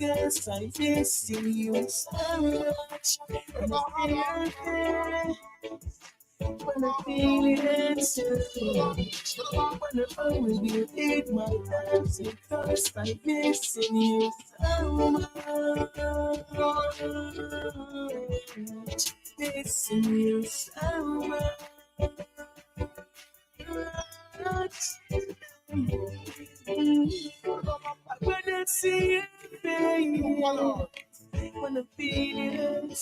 'cause I'm missing you so much. And I feel when I feel it too. When I always will eat my hands because I'm missing you so much. Missing you so much. When I see you, baby, when I feel it,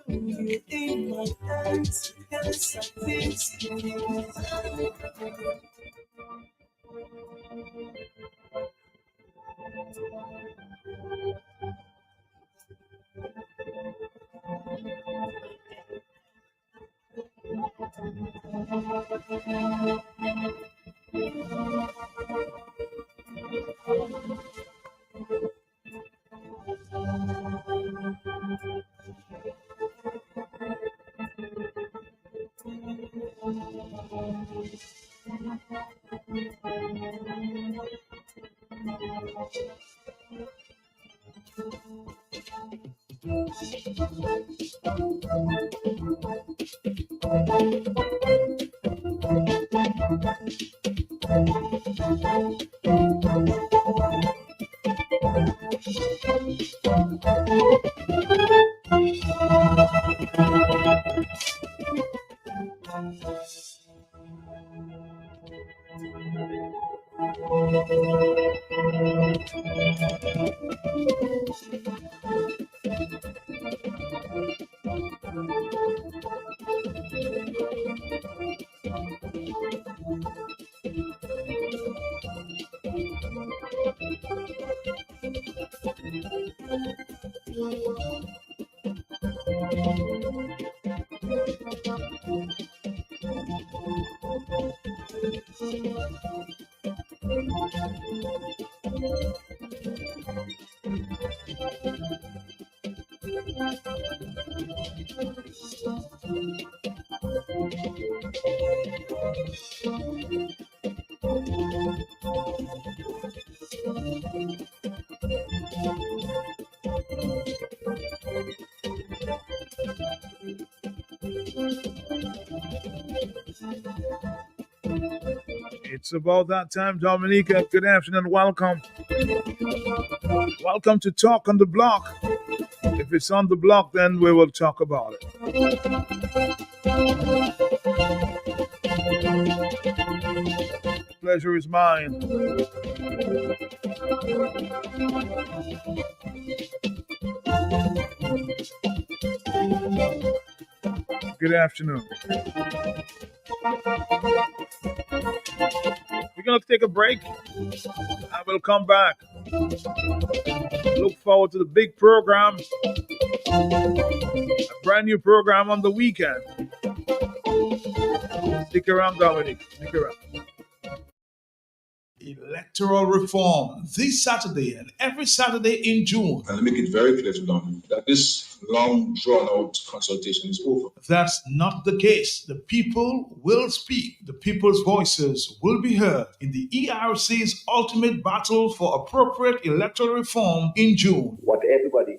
you in my hands, yes, I miss you. It's about that time, Dominica. Good afternoon. Welcome. Welcome to Talk on the Block. If it's on the block, then we will talk about it. Pleasure is mine. Good afternoon. We're going to take a break. I will come back. Look forward to the big program. A brand new program on the weekend. Stick around, Dominic. Stick around. Electoral reform this Saturday and every Saturday in June. And let me make it very clear to them that this long drawn out consultation is over. That's not the case. The people will speak. The people's voices will be heard in the ERC's ultimate battle for appropriate electoral reform in June. What everybody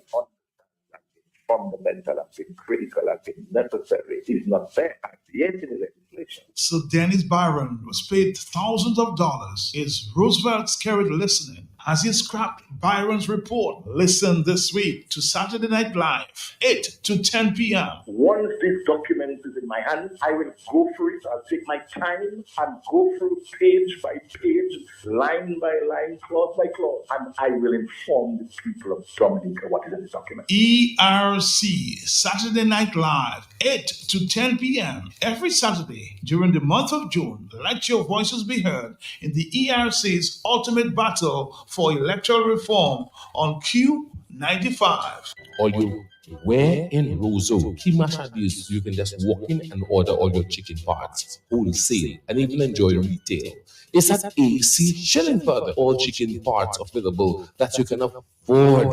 fundamental and been critical and been necessary is not there yet in the legislation. So Dennis Byron was paid thousands of dollars. Is Roosevelt scared listening? Has he scrapped Byron's report? Listen this week to Saturday Night Live, 8 to 10 p.m. Once this document is in my hands, I will go through it. I'll take my time and go through page by page, line by line, clause by clause, and I will inform the people of Dominica what is in the document. ERC, Saturday Night Live, 8 to 10 p.m. every Saturday during the month of June. Let your voices be heard in the ERC's ultimate battle for electoral reform on Q95. Or you where in Roseau, Kimashadis, you can just walk in and order all your chicken parts wholesale and even enjoy retail. is at AC Shillingford. All chicken parts available that you can afford.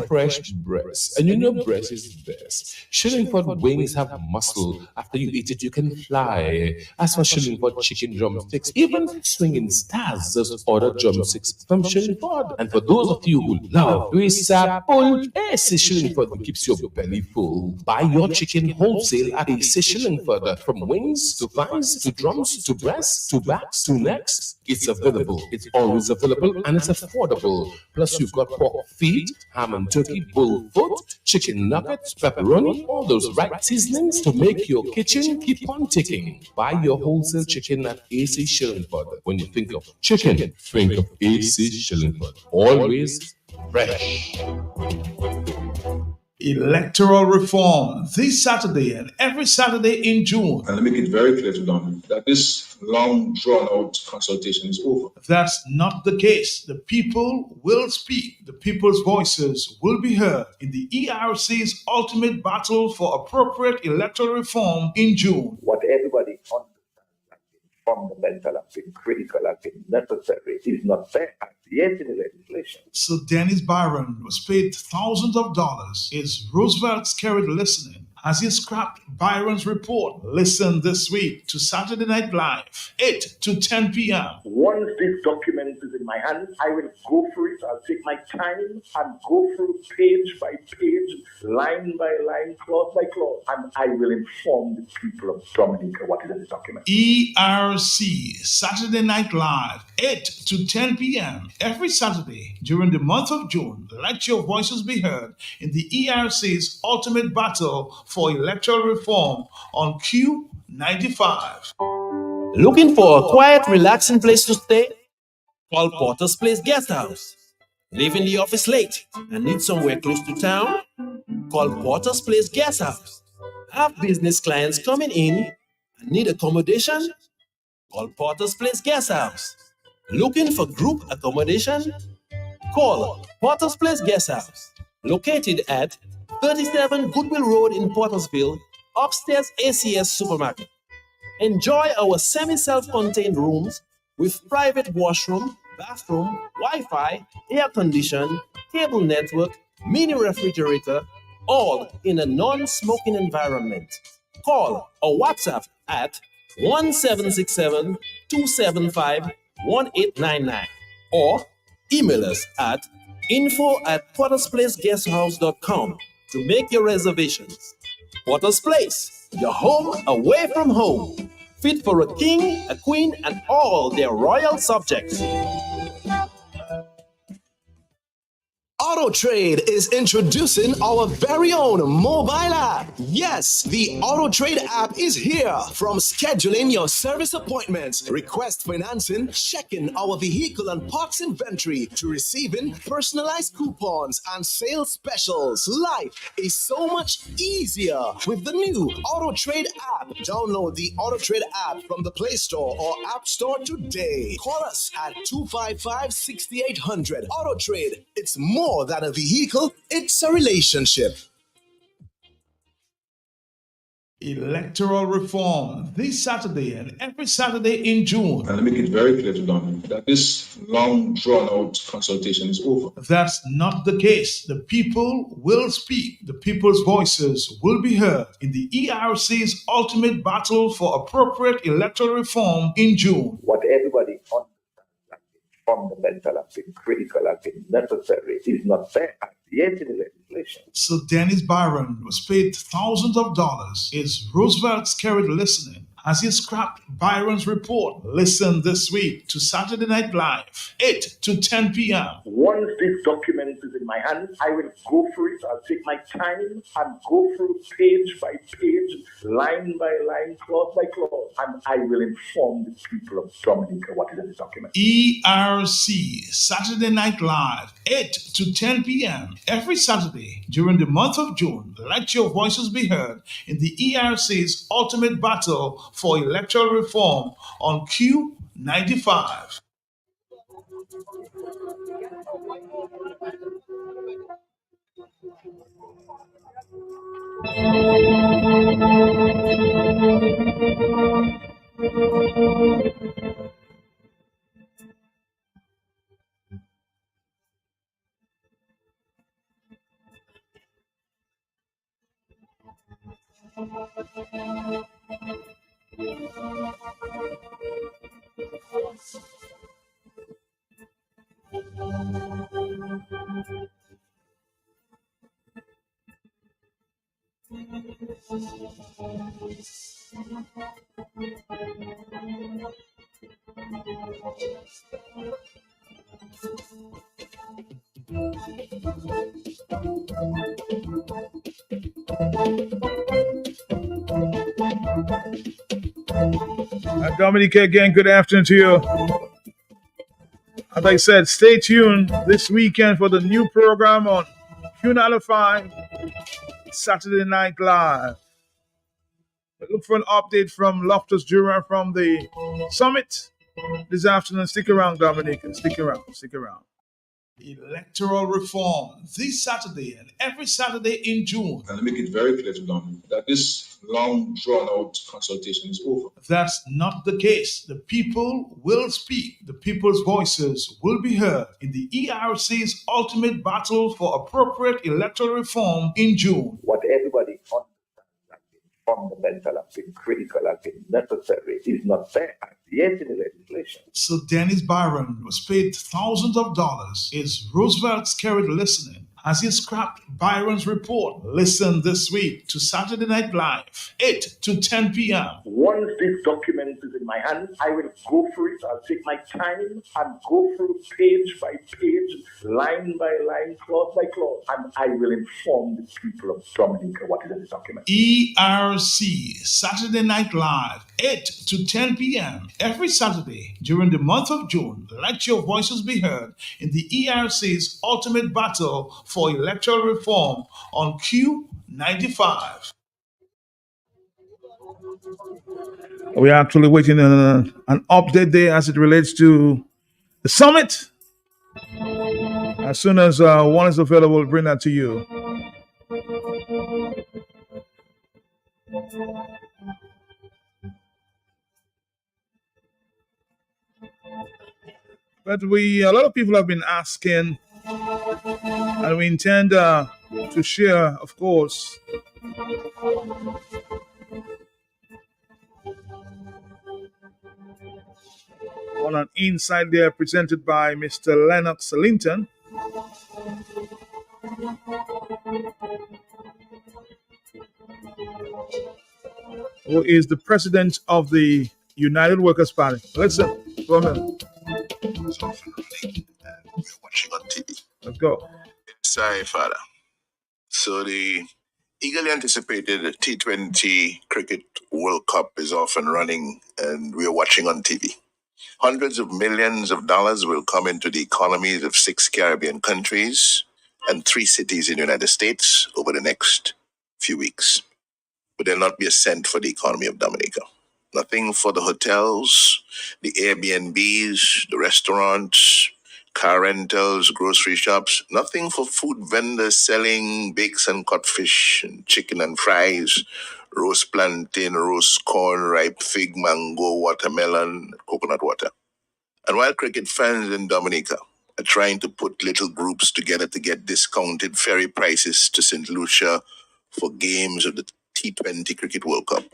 Fresh breast. And you know breast is best. Shillingford wings have muscle. After you eat it, you can fly. As for Shillingford chicken drumsticks, even swinging stars just order drumsticks from Shillingford. And for those of you who love pull, AC Shillingford keeps your belly full. Buy your chicken wholesale at AC Shillingford. From wings to thighs to drums to breasts to backs to necks, it's available. It's always available and it's affordable. Plus, you've got pork feet, ham and turkey, bull foot, chicken nuggets, pepperoni, all those right seasonings to make your kitchen keep on ticking. Buy your wholesale chicken at AC Shillingford. When you think of chicken, think of AC Shillingford. Always fresh. Electoral reform this Saturday and every Saturday in June. And let me make it very clear to them that this long drawn out consultation is over. That's not the case. The people will speak. The people's voices will be heard in the ERC's ultimate battle for appropriate electoral reform in June. What everybody understands has been fundamental, has been critical, has been necessary is not there as yet in the legislation. So Dennis Byron was paid thousands of dollars. Is Roosevelt scared listening? Has he scrapped Byron's report? Listen this week to Saturday Night Live, 8 to 10 p.m. Once this document is in my hands, I will go through it. I'll take my time and go through page by page, line by line, clause by clause, and I will inform the people of Dominica what is in the document. ERC, Saturday Night Live, 8 to 10 p.m. every Saturday during the month of June. Let your voices be heard in the ERC's ultimate battle for electoral reform on Q95. Looking for a quiet, relaxing place to stay? Call Porter's Place Guest House. Leaving the office late and need somewhere close to town? Call Porter's Place Guest House. Have business clients coming in and need accommodation? Call Porter's Place Guest House. Looking for group accommodation? Call Porter's Place Guest House. Located at 37 Goodwill Road in Portersville, upstairs ACS Supermarket. Enjoy our semi-self-contained rooms with private washroom, bathroom, Wi-Fi, air condition, cable network, mini refrigerator, all in a non-smoking environment. Call or WhatsApp at 1767-275-1899 or email us at info@portersplaceguesthouse.com to make your reservations. Porter's Place, your home away from home. Fit for a king, a queen, and all their royal subjects. AutoTrade is introducing our very own mobile app. Yes, the AutoTrade app is here. From scheduling your service appointments, request financing, checking our vehicle and parts inventory, to receiving personalized coupons and sales specials. Life is so much easier with the new AutoTrade app. Download the AutoTrade app from the Play Store or App Store today. Call us at 255-6800. AutoTrade, it's more than a vehicle, it's a relationship. Electoral reform this Saturday and every Saturday in June. And let me make it very clear to them that this long drawn out consultation is over. That's not the case. The people will speak. The people's voices will be heard in the ERC's ultimate battle for appropriate electoral reform in June. What everybody understands has been fundamental, has been critical, has been necessary is not there as yet in the legislation. So Dennis Byron was paid thousands of dollars. Is Roosevelt scared listening? Has he scrapped Byron's report? Listen this week to Saturday Night Live, 8 to 10 p.m. Once this document is in my hands, I will go through it. I'll take my time and go through page by page, line by line, clause by clause, and I will inform the people of Dominica what is in the document. ERC, Saturday Night Live, 8 to 10 p.m. every Saturday during the month of June. Let your voices be heard in the ERC's ultimate battle for electoral reform on Q95. Dominique, again, good afternoon to you. As I said, stay tuned this weekend for the new program on Q95 Saturday Night Live. Look for an update from Loftus Jura from the summit this afternoon. Stick around, Dominique. Stick around. Stick around. Electoral reform this Saturday and every Saturday in June. And make it very clear to them that this long drawn out consultation is over. That's not the case. The people will speak. The people's voices will be heard in the ERC's ultimate battle for appropriate electoral reform in June. What everybody understands has been fundamental, has been critical, has been necessary, is not there yet in the legislation. So Dennis Byron was paid thousands of dollars. Is Roosevelt Skerritt listening? Has he scrapped Byron's report? Listen this week to Saturday Night Live, 8 to 10 p.m. Once this document is in my hand, I will go through it. I'll take my time and go through page by page, line by line, clause by clause, and I will inform the people of Dominica what is in the document. ERC, Saturday Night Live, 8 to 10 p.m. every Saturday during the month of June. Let your voices be heard in the ERC's ultimate battle for electoral reform on Q95. We're actually waiting on an update there as it relates to the summit. As soon as one is available, we'll bring that to you. But a lot of people have been asking, and we intend to share, of course, on an insight there presented by Mr. Lennox Linton. Who is the president of the United Workers' Party. Listen, go ahead. We're watching on TV. Let's go. Sorry, Father. So the eagerly anticipated T20 Cricket World Cup is off and running, and we're watching on TV. Hundreds of millions of dollars will come into the economies of 6 Caribbean countries and 3 cities in the United States over the next few weeks. But there'll not be a cent for the economy of Dominica. Nothing for the hotels, the Airbnbs, the restaurants, car rentals, grocery shops. Nothing for food vendors selling bakes and codfish, and chicken and fries, roast plantain, roast corn, ripe fig, mango, watermelon, coconut water. And while cricket fans in Dominica are trying to put little groups together to get discounted ferry prices to St. Lucia for games of the T20 Cricket World Cup,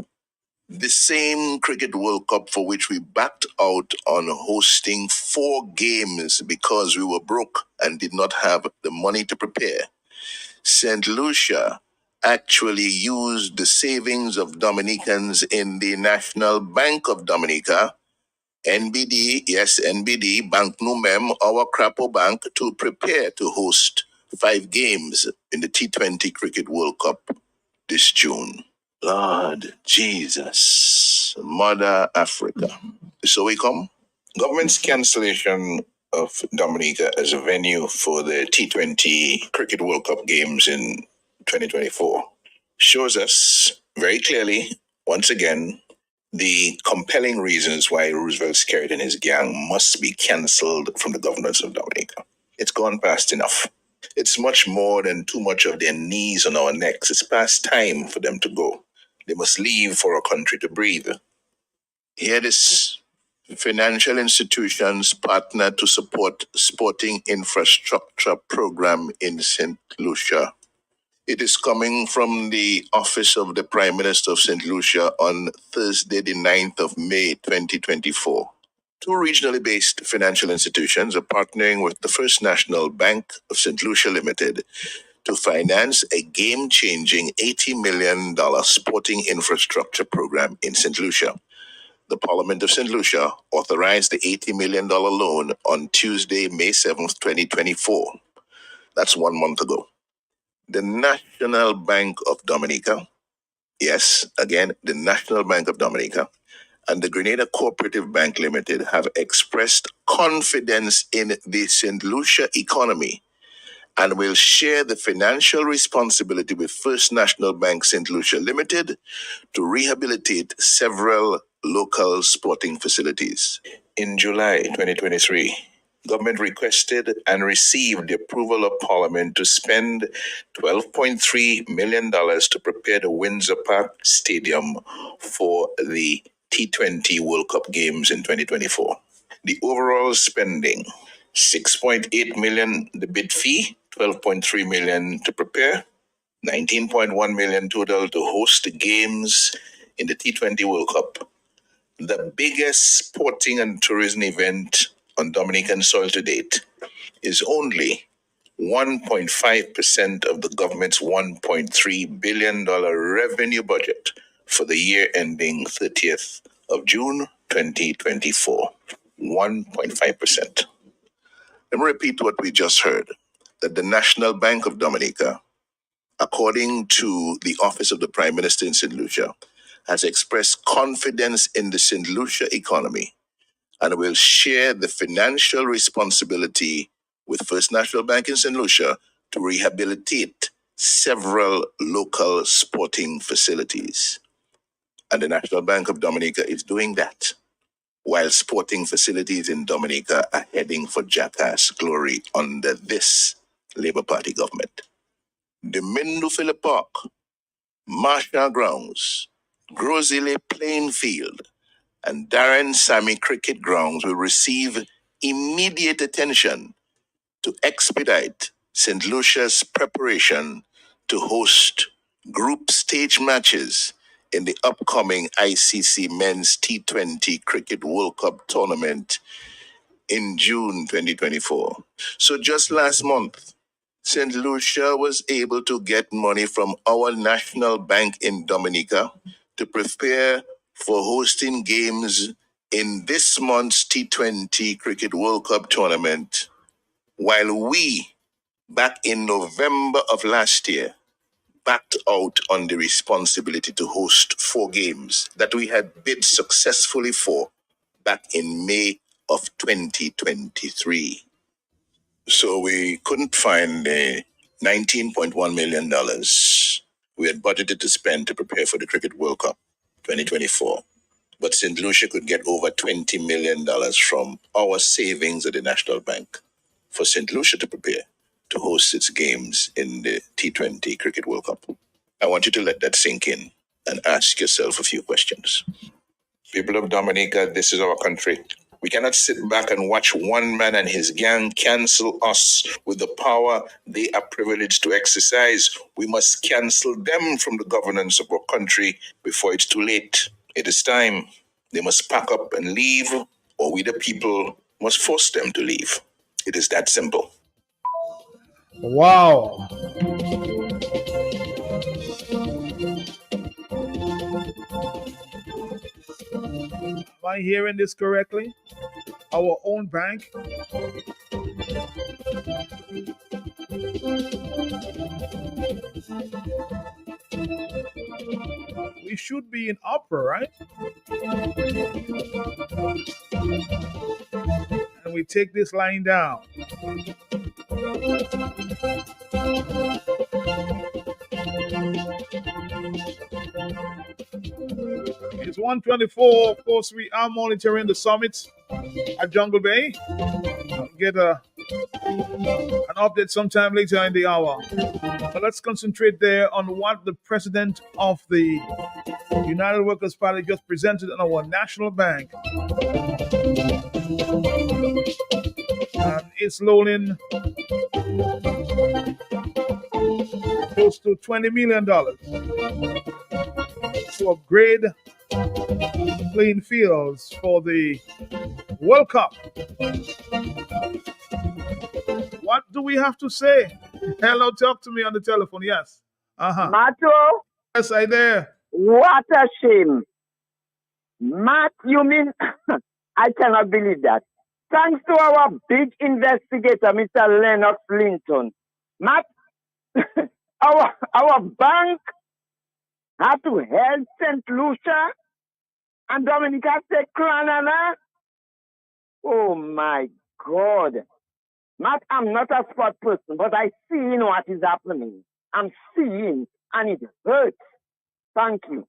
the same Cricket World Cup for which we backed out on hosting 4 games because we were broke and did not have the money to prepare, St. Lucia actually used the savings of Dominicans in the National Bank of Dominica, NBD, yes, NBD, Bank Numem, our Crapo Bank, to prepare to host 5 games in the T20 Cricket World Cup this June. Lord Jesus, Mother Africa. So we come. Government's cancellation of Dominica as a venue for the T20 Cricket World Cup games in 2024 shows us very clearly, once again, the compelling reasons why Roosevelt Skerritt and his gang must be cancelled from the governance of Dominica. It's gone past enough. It's much more than too much of their knees on our necks. It's past time for them to go. They must leave for a country to breathe. Here this financial institutions partner to support sporting infrastructure program in St. Lucia. It is coming from the office of the Prime Minister of St. Lucia on Thursday, the 9th of May, 2024. Two regionally based financial institutions are partnering with the First National Bank of St. Lucia Limited to finance a game-changing $80 million sporting infrastructure program in St. Lucia. The Parliament of St. Lucia authorized the $80 million loan on Tuesday, May 7th, 2024. That's 1 month ago. The National Bank of Dominica, yes, again, the National Bank of Dominica, and the Grenada Cooperative Bank Limited have expressed confidence in the St. Lucia economy and will share the financial responsibility with First National Bank St. Lucia Limited to rehabilitate several local sporting facilities. In July 2023, government requested and received the approval of Parliament to spend $12.3 million to prepare the Windsor Park Stadium for the T20 World Cup games in 2024. The overall spending, $6.8 million the bid fee, $12.3 million to prepare, $19.1 million total to host the games in the T20 World Cup, the biggest sporting and tourism event on Dominican soil to date, is only 1.5% of the government's $1.3 billion revenue budget for the year ending 30th of June 2024. 1.5%. Let me repeat what we just heard, that the National Bank of Dominica, according to the Office of the Prime Minister in St. Lucia, has expressed confidence in the St. Lucia economy and will share the financial responsibility with First National Bank in St. Lucia to rehabilitate several local sporting facilities. And the National Bank of Dominica is doing that, while sporting facilities in Dominica are heading for jackass glory under this Labour Party government. The Mindufilla Park, Marshall Grounds, Grosile Playing Field, and Darren Sammy Cricket Grounds will receive immediate attention to expedite St. Lucia's preparation to host group stage matches in the upcoming ICC Men's T20 Cricket World Cup tournament in June 2024. So just last month, St. Lucia was able to get money from our national bank in Dominica to prepare for hosting games in this month's T20 Cricket World Cup tournament, while we, back in November of last year, backed out on the responsibility to host 4 games that we had bid successfully for back in May of 2023. So we couldn't find the $19.1 million we had budgeted to spend to prepare for the Cricket World Cup 2024. But St. Lucia could get over $20 million from our savings at the National Bank for St. Lucia to prepare to host its games in the T20 Cricket World Cup. I want you to let that sink in and ask yourself a few questions. People of Dominica, this is our country. We cannot sit back and watch one man and his gang cancel us with the power they are privileged to exercise. We must cancel them from the governance of our country before it's too late. It is time. They must pack up and leave, or we the people must force them to leave. It is that simple. Wow. Am I hearing this correctly? Our own bank? We should be in upper, right? And we take this line down. It's 1:24. Of course, we are monitoring the summit at Jungle Bay. I'll get an update sometime later in the hour. But let's concentrate there on what the president of the United Workers' Party just presented on our national bank. And it's rolling close close to $20 million to upgrade playing fields for the World Cup. What do we have to say? Hello, talk to me on the telephone. Yes. Mato, Yes, I there. what a shame. Matt, you mean I cannot believe that. Thanks to our big investigator, Mr. Lennox Linton. Matt, our bank had to help St. Lucia and Dominica State Clanana. Oh my God. Matt, I'm not a sport person, but I see what is happening. I'm seeing, and it hurts. Thank you.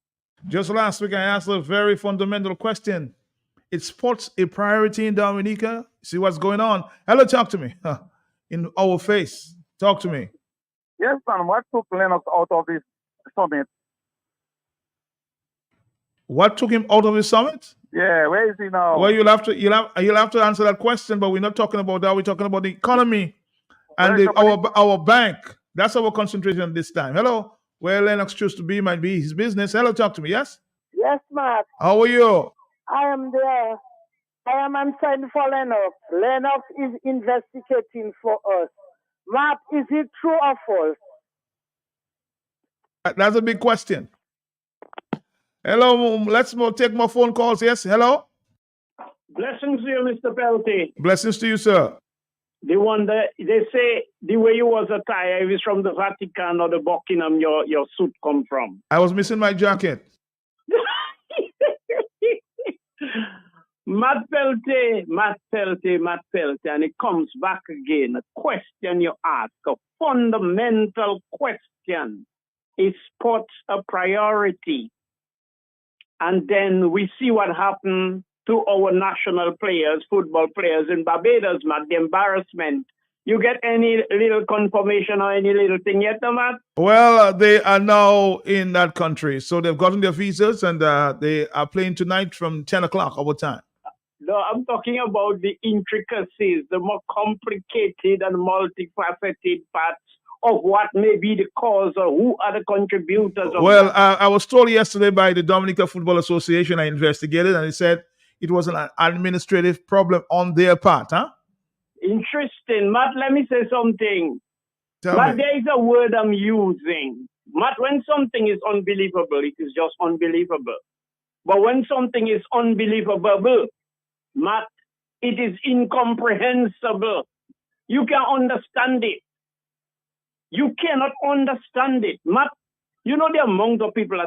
Just last week, I asked a very fundamental question. Is sports a priority in Dominica? See what's going on? Hello, talk to me. In our face. Talk to me. Yes, and what took Lennox out of this summit? What took him out of the summit? Yeah, where is he now? Well, you'll have to answer that question, but we're not talking about that. We're talking about the economy and our bank. That's our concentration this time. Hello, where Lennox chose to be might be his business. Hello, talk to me. Yes. Yes, Matt. How are you? I am there. I am answering for Lennox. Lennox is investigating for us. Matt, is it true or false? That's a big question. Hello, let's take more phone calls. Yes, hello. Blessings to you, Mr. Pelty. Blessings to you, sir. The one that they say the way you was attired is from the Vatican or the Buckingham your suit come from. I was missing my jacket. Matt Pelty, and it comes back again. A question you ask, a fundamental question. Is sports a priority? And then we see what happened to our national players, football players in Barbados, Matt, the embarrassment. You get any little confirmation or any little thing yet, Matt? Well, they are now in that country. So they've gotten their visas and they are playing tonight from 10 o'clock our time. No, I'm talking about the intricacies, the more complicated and multifaceted parts of what may be the cause or who are the contributors. Well, I was told yesterday by the Dominica Football Association, I investigated, and it said it was an administrative problem on their part, huh? Interesting. Matt, let me say something. Tell Matt, me. there is a word I'm using. Matt, when something is unbelievable, it is just unbelievable. But when something is unbelievable, Matt, it is incomprehensible. You can understand it. You cannot understand it. Matt, you know the amount of people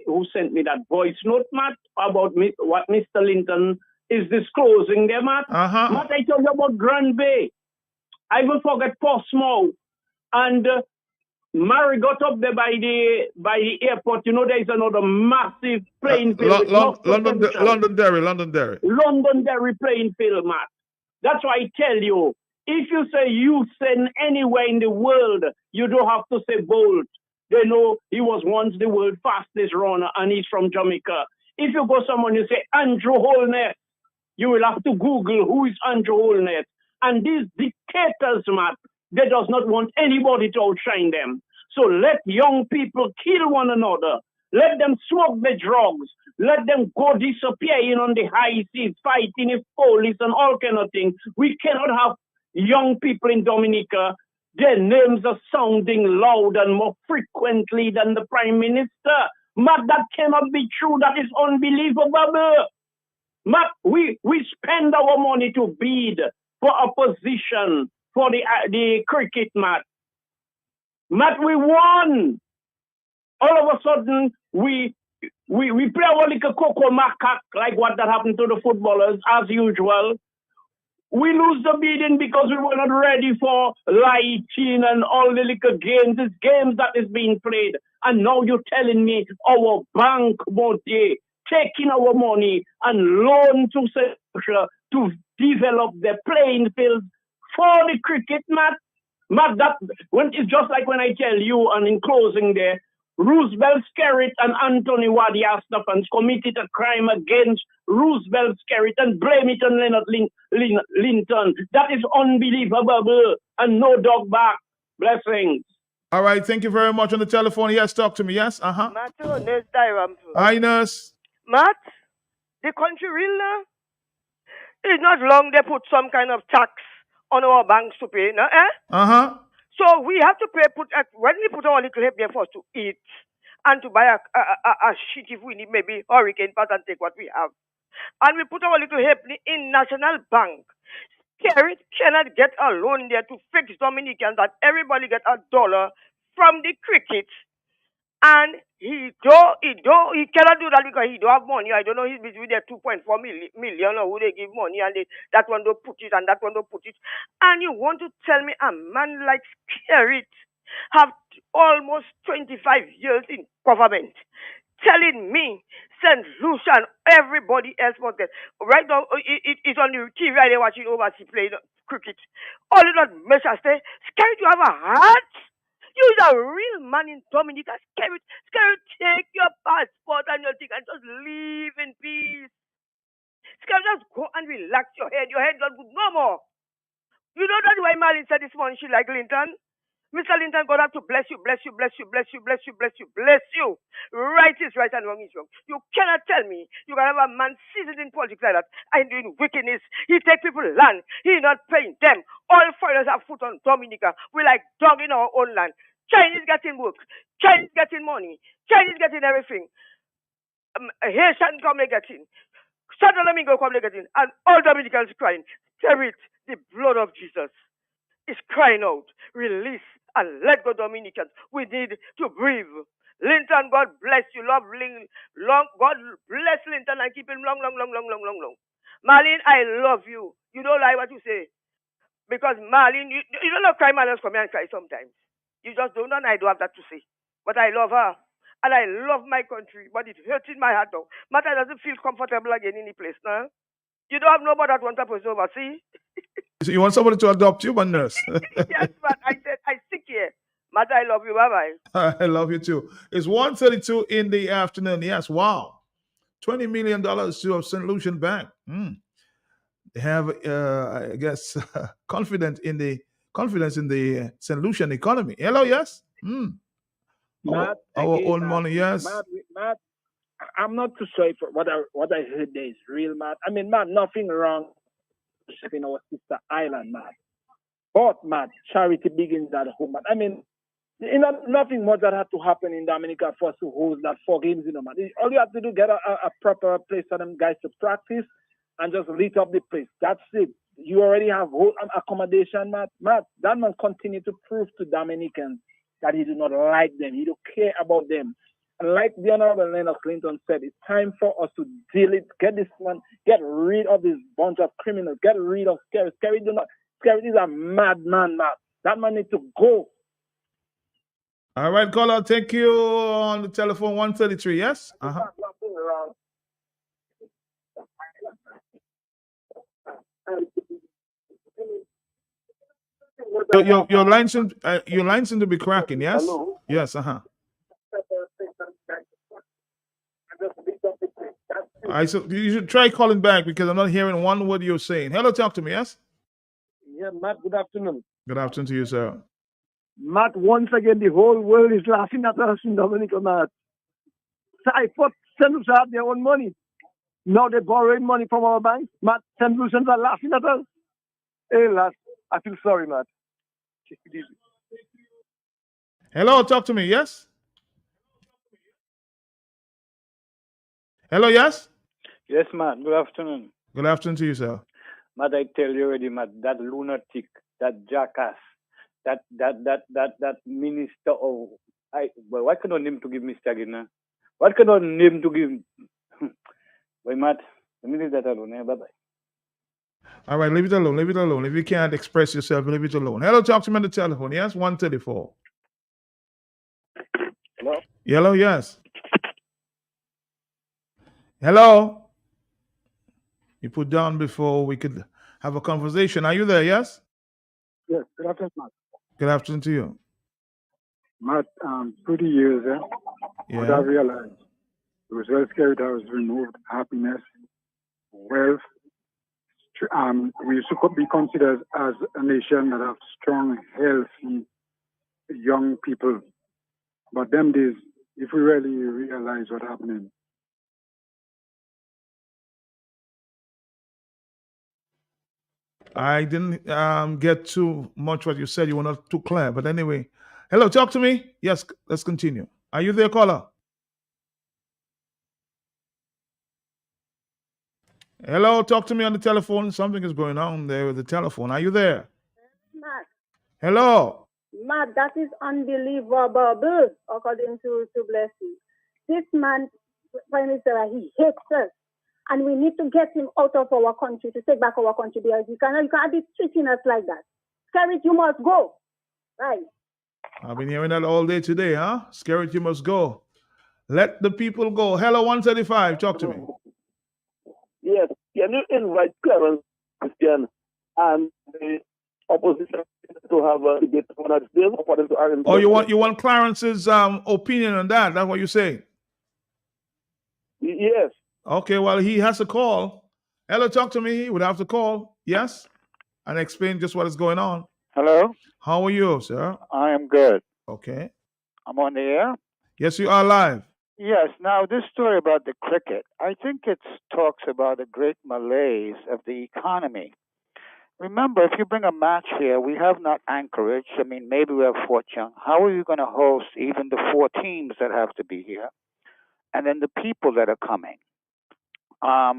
who sent me that voice note, Matt, about what Mr. Linton is disclosing there, Matt. Matt, I told you about Grand Bay. I will forget Portsmouth. And Mary got up there by the airport. You know, there is another massive playing field. Londonderry playing field, Matt. That's why I tell you, if you say Usain anywhere in the world, you don't have to say Bolt. They know he was once the world's fastest runner and he's from Jamaica. If you go somewhere and you say Andrew Holness, you will have to Google who is Andrew Holness. And these dictators, Matt, they does not want anybody to outshine them. So let young people kill one another. Let them smoke the drugs. Let them go disappearing on the high seas, fighting with police and all kind of things. We cannot have young people in Dominica, their names are sounding loud and more frequently than the Prime Minister. Matt, that cannot be true. That is unbelievable. Matt, we spend our money to bid for a position for the cricket, Matt. Matt, we won. All of a sudden, we play our little cocoa macaque, like what that happened to the footballers, as usual. We lose the bidding because we were not ready for lighting and all the little games. It's games that is being played. And now you're telling me our bank, Montier, taking our money and loan to Central to develop the playing field for the cricket, Matt. Matt, it's just like when I tell you, and in closing there, Roosevelt Skerritt and Anthony Wadiastafans committed a crime against Roosevelt Skerritt and blame it on Leonard Linton. That is unbelievable and no dog back. Blessings. All right, thank you very much on the telephone. Yes, talk to me. Yes, Matt, nurse Diram. Hi, nurse. Matt, the country real now? It's not long they put some kind of tax on our banks to pay, no? So we have to pay, when we put our little help there for us to eat and to buy a shit if we need maybe hurricane pass and take what we have. And we put our little help in National Bank. Kerry cannot get a loan there to fix Dominicans that everybody get $1 from the cricket. And he cannot do that because he don't have money. I don't know, he's between the 2.4 million or who they give money and that one don't put it and that one don't put it. And you want to tell me a man like Skerrit have almost 25 years in government telling me St. Lucia and everybody else was there. Right now, it's on the TV right there watching overseas play cricket. All of that measure say, Skerrit, you have a heart? You're a real man in Dominica. Skerrit, take your passport and your thing and just live in peace. Skerrit, just go and relax your head. Your head not good no more. You know that's why Marlene said this morning she like Linton? Mr. Linton, God have to bless you, bless you, bless you, bless you, bless you, bless you, bless you. Right is right and wrong is wrong. You cannot tell me you can have a man seasoned in politics like that and doing wickedness. He take people land. He not paying them. All foreigners have foot on Dominica. We like dog in our own land. Chinese getting work. Chinese getting money. Chinese getting everything. Haitian come they get in. Santo Domingo come they get in. And all Dominicans crying. Spirit, the blood of Jesus is crying out. Release and let go Dominicans. We need to breathe. Linton, God bless you. God bless Linton and keep him long. Marlene, I love you. You don't like what you say. Because Marlene, you don't know cry, Marlene come here and cry sometimes. You just don't know, and I don't have that to say. But I love her. And I love my country. But it hurts in my heart now. Matter doesn't feel comfortable again in any place now. You don't have nobody that wants to push over, see? So you want somebody to adopt you, one nurse? Yes, but I said I sick here. Mother, I love you. Bye-bye. I love you too. It's 1:32 in the afternoon. Yes, wow. $20 million to St. Lucian Bank. They have, I guess, confidence in the St. Lucian economy. Hello, yes? Matt, our own money, yes. Matt, I'm not too sorry for what I heard there is real, Matt. I mean, Matt, nothing wrong in our sister island, Matt. But, Matt, charity begins at home, Matt. I mean, nothing much that had to happen in Dominica for us to host that 4 games, Matt. All you have to do get a proper place for them guys to practice and just lit up the place. That's it. You already have accommodation, Matt. Matt, that man continue to prove to Dominicans that he do not like them. He don't care about them. And like the Honorable Leonard Clinton said, it's time for us to deal it, get this man, get rid of this bunch of criminals, get rid of Skerrit. Skerrit is a madman, Matt. That man needs to go. All right, caller, thank you on the telephone 133, yes? Your line seems to be cracking, yes? Hello? Yes, so you should try calling back because I'm not hearing one word you're saying. Hello, talk to me, yes? Yeah, Matt, good afternoon. Good afternoon to you, sir. Matt, once again, the whole world is laughing at us in Dominica, Matt. I thought St. Lucia had their own money. Now they're borrowing money from our banks. Matt, St. Lucians are laughing at us. Hey, lads, I feel sorry, Matt. Hello, talk to me, yes? Hello, yes? Yes, Matt. Good afternoon. Good afternoon to you, sir. Matt, I tell you already, Matt, that lunatic, that jackass, that minister of what kind of name to give Mr. Gina? What kind of name to give? Wait, Matt, let me leave that alone. Bye-bye. All right, leave it alone. Leave it alone. If you can't express yourself, leave it alone. Hello, talk to me on the telephone. Yes, 134. Hello? Hello, yes. Hello. You put down before we could have a conversation. Are you there? Yes. Yes. Good afternoon, Matt. Good afternoon to you. Matt, 30 years, what I realized it was well Skerrit that was removed, happiness, wealth. We used to be considered as a nation that have strong, healthy young people. But them days, if we really realize what's happening. I didn't get too much what you said. You were not too clear. But anyway, hello, talk to me. Yes, let's continue. Are you there, caller? Hello, talk to me on the telephone. Something is going on there with the telephone. Are you there? Matt, Hello. Matt, that is unbelievable, according to Blessing. This man, Prime Minister, he hates us. And we need to get him out of our country, to take back our country, because you can't be treating us like that. Scarrett, you must go. Right. I've been hearing that all day today, huh? Scarrett, you must go. Let the people go. Hello, 135. Talk to me. Yes. Can you invite Clarence Christian and the opposition to have a debate on that day according to Aaron? Oh, you want Clarence's opinion on that? That's what you say? Yes. Okay, well, he has to call. Hello, talk to me. He would have to call. Yes? And explain just what is going on. Hello? How are you, sir? I am good. Okay. I'm on the air? Yes, you are live. Yes. Now, this story about the cricket, I think it talks about the great malaise of the economy. Remember, if you bring a match here, we have not Anchorage. I mean, maybe we have Fort Young. How are you going to host even the 4 teams that have to be here? And then the people that are coming.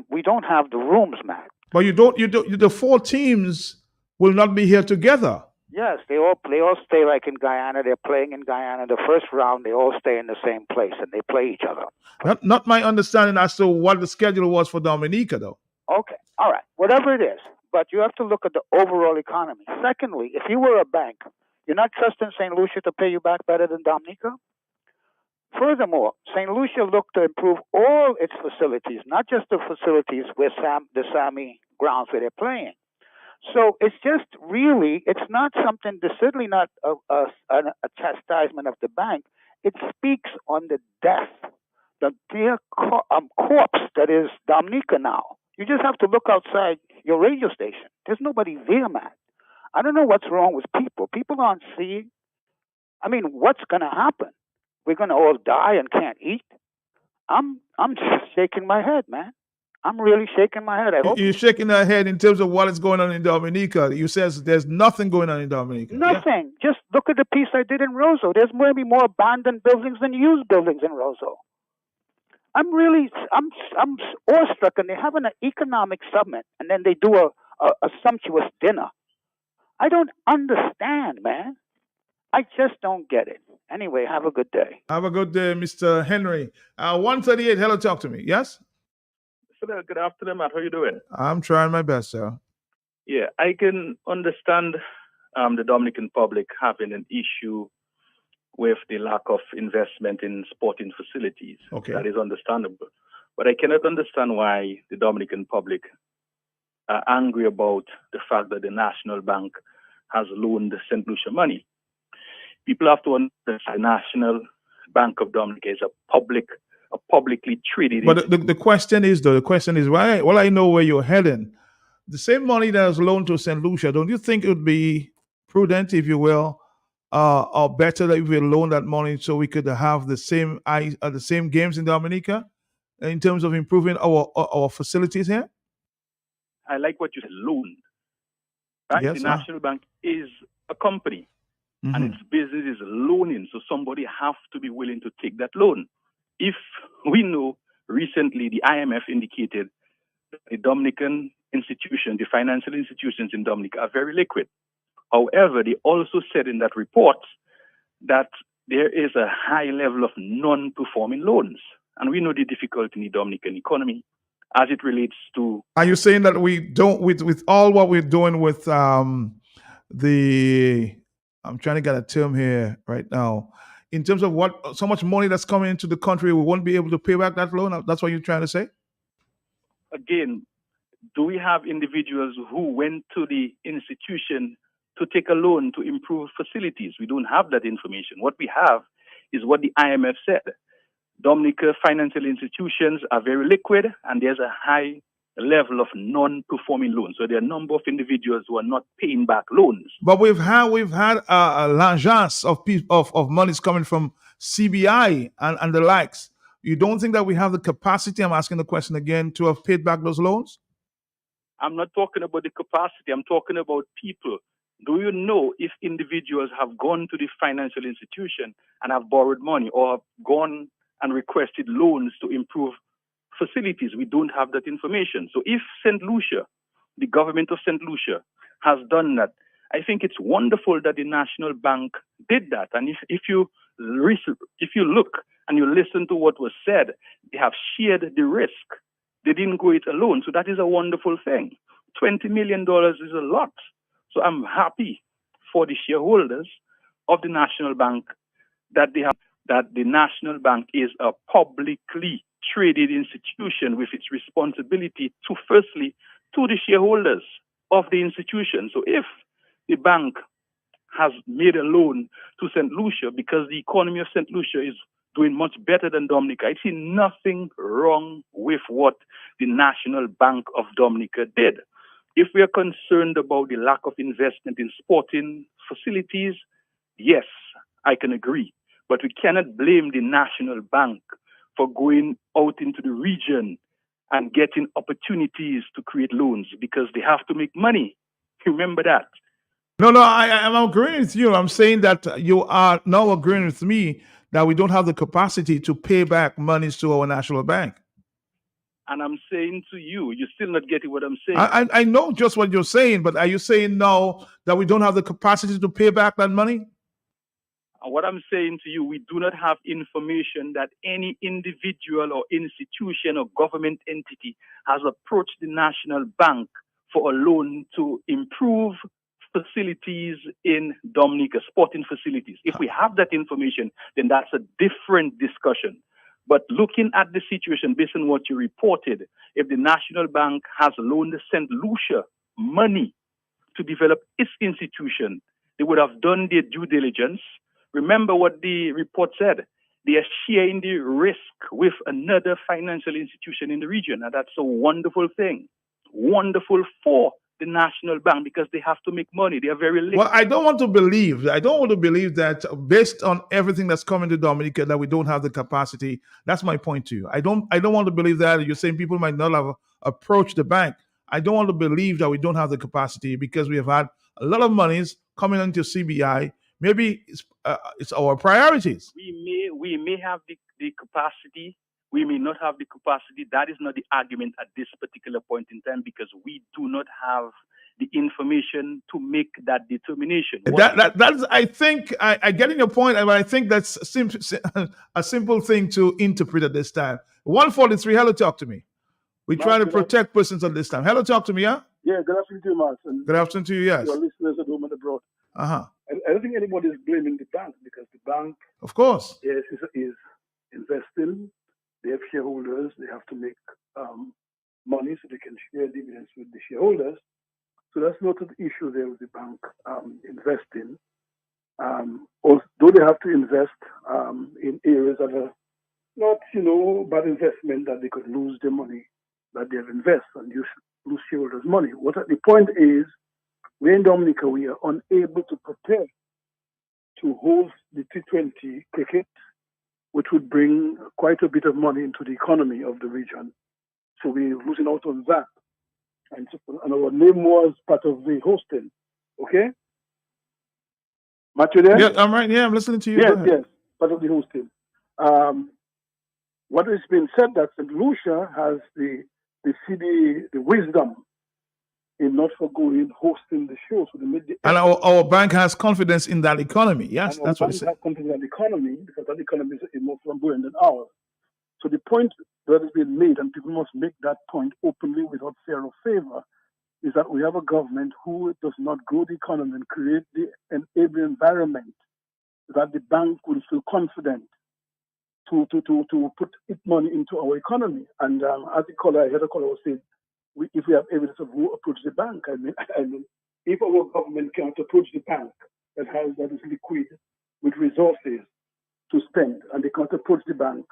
We don't have the rooms, Matt. But the 4 teams will not be here together. Yes, they all stay like in Guyana. They're playing in Guyana. The first round, they all stay in the same place and they play each other. Not my understanding as to what the schedule was for Dominica, though. Okay, all right, whatever it is. But you have to look at the overall economy. Secondly, if you were a bank, you're not trusting St. Lucia to pay you back better than Dominica? Furthermore, St. Lucia looked to improve all its facilities, not just the facilities where the Sami grounds where they're playing. So it's just really, it's not something, this certainly not a chastisement of the bank. It speaks on the death, the dear corpse that is Dominica now. You just have to look outside your radio station. There's nobody there, man. I don't know what's wrong with people. People aren't seeing. I mean, what's going to happen? We're going to all die and can't eat? I'm just shaking my head, man. I'm really shaking my head. You're shaking your head in terms of what is going on in Dominica. You says there's nothing going on in Dominica. Nothing. Yeah. Just look at the piece I did in Roseau. There's maybe more abandoned buildings than used buildings in Roseau. I'm awestruck, and they're having an economic summit, and then they do a sumptuous dinner. I don't understand, man. I just don't get it. Anyway, have a good day. Have a good day, Mr. Henry. 138, hello, talk to me. Yes? Good afternoon, Matt. How are you doing? I'm trying my best, sir. Yeah, I can understand the Dominican public having an issue with the lack of investment in sporting facilities. Okay. That is understandable. But I cannot understand why the Dominican public are angry about the fact that the National Bank has loaned St. Lucia money. People have to understand the National Bank of Dominica is a publicly traded. But the question is, why? Well, I know where you're heading. The same money that is loaned to St. Lucia, don't you think it would be prudent, if you will, or better that if we loan that money so we could have the same games in Dominica in terms of improving our facilities here? I like what you said, loaned. Right? Yes, the National Bank is a company. Mm-hmm. And its business is loaning, so somebody have to be willing to take that loan. If we know recently the IMF indicated that the Dominican institutions, the financial institutions in Dominica are very liquid. However, they also said in that report that there is a high level of non-performing loans. And we know the difficulty in the Dominican economy as it relates to... Are you saying that we don't, with all what we're doing with I'm trying to get a term here right now. In terms of so much money that's coming into the country, we won't be able to pay back that loan? That's what you're trying to say? Again, do we have individuals who went to the institution to take a loan to improve facilities? We don't have that information. What we have is what the IMF said. Dominica financial institutions are very liquid and there's a high level of non-performing loans. So there are a number of individuals who are not paying back loans. But we've had a l'agence of monies coming from CBI and the likes. You don't think that we have the capacity? I'm asking the question again, to have paid back those loans. I'm not talking about the capacity. I'm talking about people. Do you know if individuals have gone to the financial institution and have borrowed money or have gone and requested loans to improve facilities? We don't have that information. So if St. Lucia, the government of St. Lucia, has done that, I think it's wonderful that the National Bank did that. And if you look and you listen to what was said, they have shared the risk. They didn't go it alone. So that is a wonderful thing. $20 million is a lot. So I'm happy for the shareholders of the National Bank that the National Bank is a publicly traded institution with its responsibility to, firstly, to the shareholders of the institution. So if the bank has made a loan to St. Lucia because the economy of St. Lucia is doing much better than Dominica, I see nothing wrong with what the National Bank of Dominica did. If we are concerned about the lack of investment in sporting facilities, yes, I can agree. But we cannot blame the National Bank for going out into the region and getting opportunities to create loans because they have to make money. Remember that. No, I'm agreeing with you. I'm saying that you are now agreeing with me that we don't have the capacity to pay back monies to our national bank. And I'm saying to you, you're still not getting what I'm saying. I know just what you're saying, but are you saying now that we don't have the capacity to pay back that money? And what I'm saying to you, we do not have information that any individual or institution or government entity has approached the National Bank for a loan to improve facilities in Dominica, sporting facilities. If we have that information, then that's a different discussion. But looking at the situation based on what you reported, if the National Bank has loaned St. Lucia money to develop its institution, they would have done their due diligence. Remember what the report said. They are sharing the risk with another financial institution in the region. And that's a wonderful thing. Wonderful for the National Bank because they have to make money. They are very liquid. Well, I don't want to believe that based on everything that's coming to Dominica that we don't have the capacity. That's my point to you. I don't want to believe that. You're saying people might not have approached the bank. I don't want to believe that we don't have the capacity because we have had a lot of monies coming into CBI. Maybe it's our priorities. We may have the capacity. We may not have the capacity. That is not the argument at this particular point in time because we do not have the information to make that determination. That's. I think I get in your point, but I think that's a simple thing to interpret at this time. 143. Hello, talk to me. We try to protect persons at this time. Hello, talk to me. Yeah. Yeah. Good afternoon to you, Martin. Good afternoon to you. Yes. Your listeners at home and abroad. I don't think anybody is blaming the bank because the bank, of course, is investing. They have shareholders. They have to make money so they can share dividends with the shareholders. So that's not an issue there with the bank investing. Although they have to invest in areas that are not, bad investment that they could lose the money that they have invested and lose shareholders' money. The point is, we in Dominica, we are unable to prepare to host the T20 cricket, which would bring quite a bit of money into the economy of the region. So we're losing out on that. And our name was part of the hosting. Okay? Matthew there? Yeah, I'm right. Yeah, I'm listening to you. Yes, part of the hosting. What has been said that St. Lucia has the wisdom in not forgoing hosting the show. So they made and our bank has confidence in that economy. Yes, that's what it said. Have confidence in the economy because that economy is more flamboyant than ours. So the point that has been made, and people must make that point openly without fear or favor, is that we have a government who does not grow the economy and create the enabling environment that the bank will feel confident to put its money into our economy. And as I heard a caller was saying, if we have evidence of who approached the bank, I mean, if our government can't approach the bank that is liquid with resources to spend, and they can't approach the bank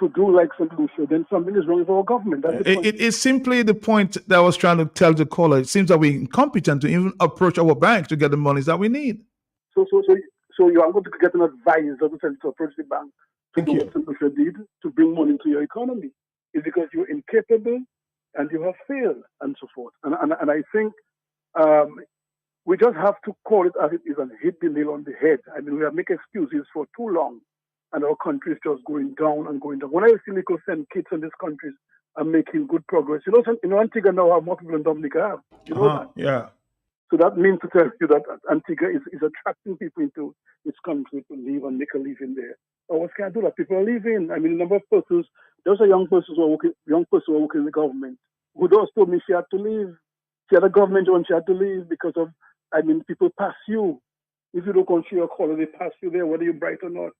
to do like St. Lucia, then something is wrong with our government. That's the point. It is simply the point that I was trying to tell the caller. It seems that we're incompetent to even approach our bank to get the monies that we need. So you are going to get an advisor to approach the bank to do what St. Lucia did, to bring money into your economy. It's because you're incapable and you have failed and so forth. And I think we just have to call it as it is and hit the nail on the head. I mean, we have made excuses for too long, and our country is just going down and going down. When I see Nico send kids in these countries and making good progress, Antigua now have more people than Dominica have. You know that? Yeah. So that means to tell you that Antigua is attracting people into its country to live and make a living there. Or what can I do that? People are leaving. I mean, a number of persons, there's a young person who are working in the government who just told me she had to leave. She had a government job and she had to leave because of, people pass you. If you don't consider your color, they pass you there, whether you're bright or not.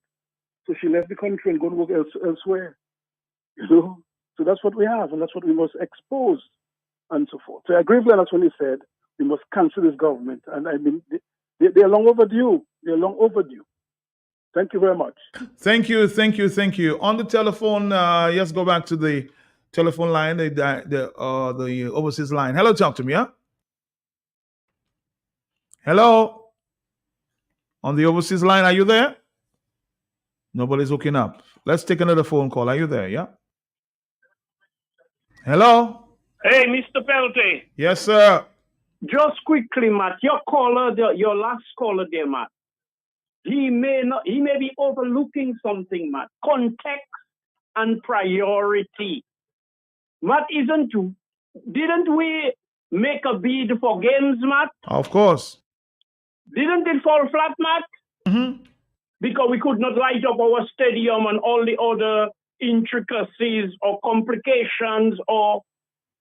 So she left the country and go to work elsewhere. So that's what we have, and that's what we must expose, and so forth. So I agree with Leonard when he said we must cancel this government. And they're long overdue. They're long overdue. Thank you very much. Thank you. On the telephone, let's go back to the telephone line, the overseas line. Hello, talk to me, huh? Hello? On the overseas line, are you there? Nobody's hooking up. Let's take another phone call. Are you there, yeah? Hello? Hey, Mr. Pelte. Yes, sir. Just quickly, Matt, your last caller there, Matt. He may be overlooking something, Matt. Context and priority. Matt, didn't we make a bid for games, Matt? Of course. Didn't it fall flat, Matt? Mm-hmm. Because we could not light up our stadium and all the other intricacies or complications or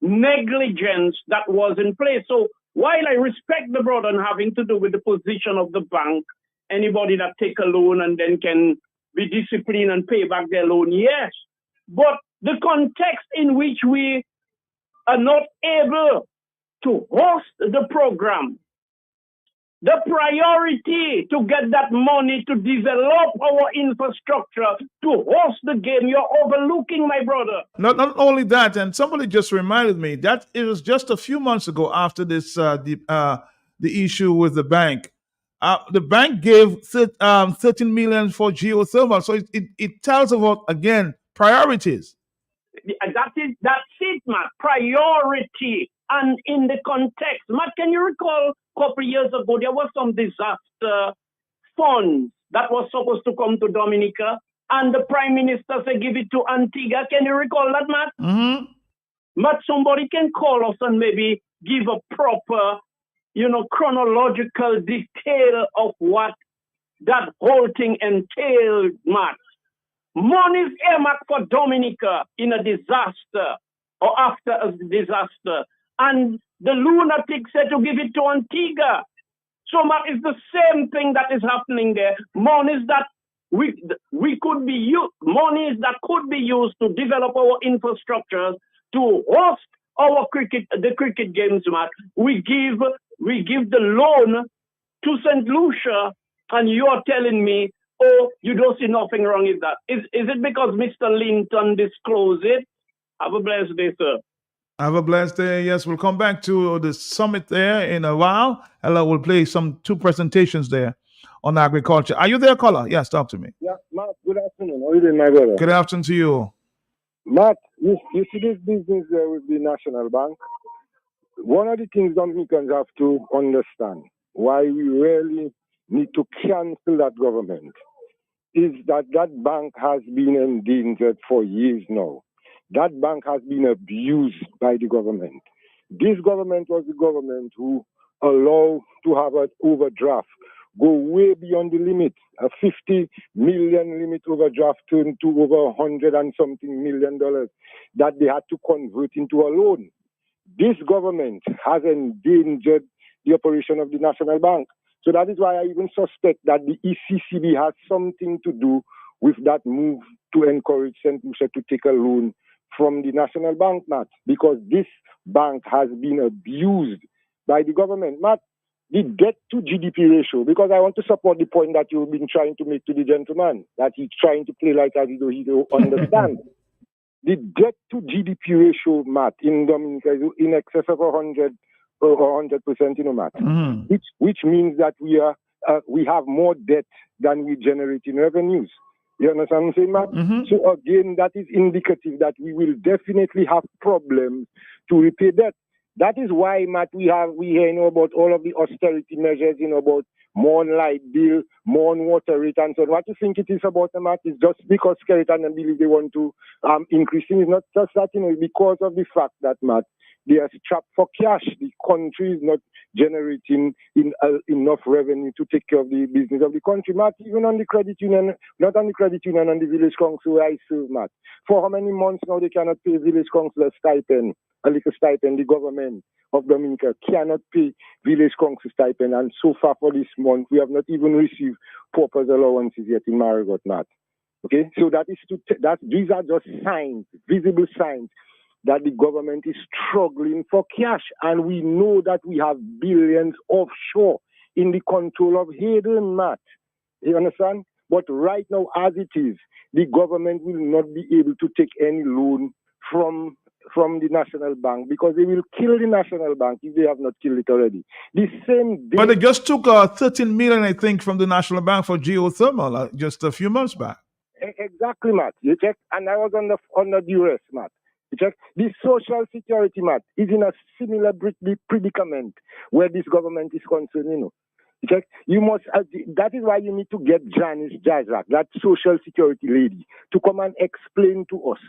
negligence that was in place. So while I respect the brother and having to do with the position of the bank, anybody that take a loan and then can be disciplined and pay back their loan, yes. But the context in which we are not able to host the program, the priority to get that money to develop our infrastructure, to host the game, you're overlooking, my brother. Not only that, and somebody just reminded me that it was just a few months ago after this the issue with the bank. The bank gave 13 million for geothermal, so it tells about again priorities. That's it, Matt. Priority. And in the context, Matt, can you recall a couple of years ago, there was some disaster funds that was supposed to come to Dominica, and the Prime Minister said give it to Antigua. Can you recall that, Matt? Mm-hmm. Matt, somebody can call us and maybe give a proper, chronological detail of what that whole thing entailed, Matt. Money is earmarked for Dominica in a disaster or after a disaster. And the lunatic said to give it to Antigua. So, Matt, it's the same thing that is happening there. Monies that could be used to develop our infrastructures, to host the cricket games, Matt. We give the loan to St. Lucia, and you're telling me, oh, you don't see nothing wrong with that. Is it because Mr. Linton disclosed it? Have a blessed day, sir. Have a blessed day. Yes, we'll come back to the summit there in a while. Ella will play two presentations there on agriculture. Are you there, caller? Yes, talk to me. Yeah, Matt, good afternoon. How are you doing, my brother? Good afternoon to you. Matt, you see this business with the National Bank? One of the things Dominicans have to understand, why we really need to cancel that government, is that bank has been endangered for years now. That bank has been abused by the government. This government was the government who allowed to have an overdraft go way beyond the limit. A 50 million limit overdraft turned to over 100 and something million dollars that they had to convert into a loan. This government has endangered the operation of the National Bank. So that is why I even suspect that the ECCB has something to do with that move to encourage St. Lucia to take a loan from the National Bank, Matt, because this bank has been abused by the government. Matt, the debt to GDP ratio, because I want to support the point that you've been trying to make to the gentleman, that he's trying to play like as though he don't understand. The debt to GDP ratio, Matt, in Dominica is in excess of 100%, Matt, which means that we have more debt than we generate in revenues. You understand what I'm saying, Matt? So again, that is indicative that we will definitely have problems to repay debt. That is why, Matt, we hear about all of the austerity measures, about more on light bill, more on water rate, and so on. What you think it is about, Matt, is just because Skeleton and Billy, they want to increase it. It's not just that, because of the fact that, Matt, they are strapped for cash. The country is not generating enough revenue to take care of the business of the country, Matt. Even on the credit union, not on the credit union, on the village council where I serve, Matt. For how many months now they cannot pay village council a stipend? A little stipend. The government of Dominica cannot pay village council stipend, and so far for this month we have not even received purpose allowances yet in Marigot, Matt. Okay, so these are just signs, visible signs, that the government is struggling for cash, and we know that we have billions offshore in the control of Hayden, Matt. You understand? But right now, as it is, the government will not be able to take any loan from the National Bank, because they will kill the National Bank if they have not killed it already. The same day, but they just took 13 million, I think, from the National Bank for geothermal just a few months back. Exactly, Matt. You check, and I was under duress, Matt. You check, the Social Security, Matt, is in a similar predicament where this government is concerned. You check, you must. That is why you need to get Janice Jazak, that Social Security lady, to come and explain to us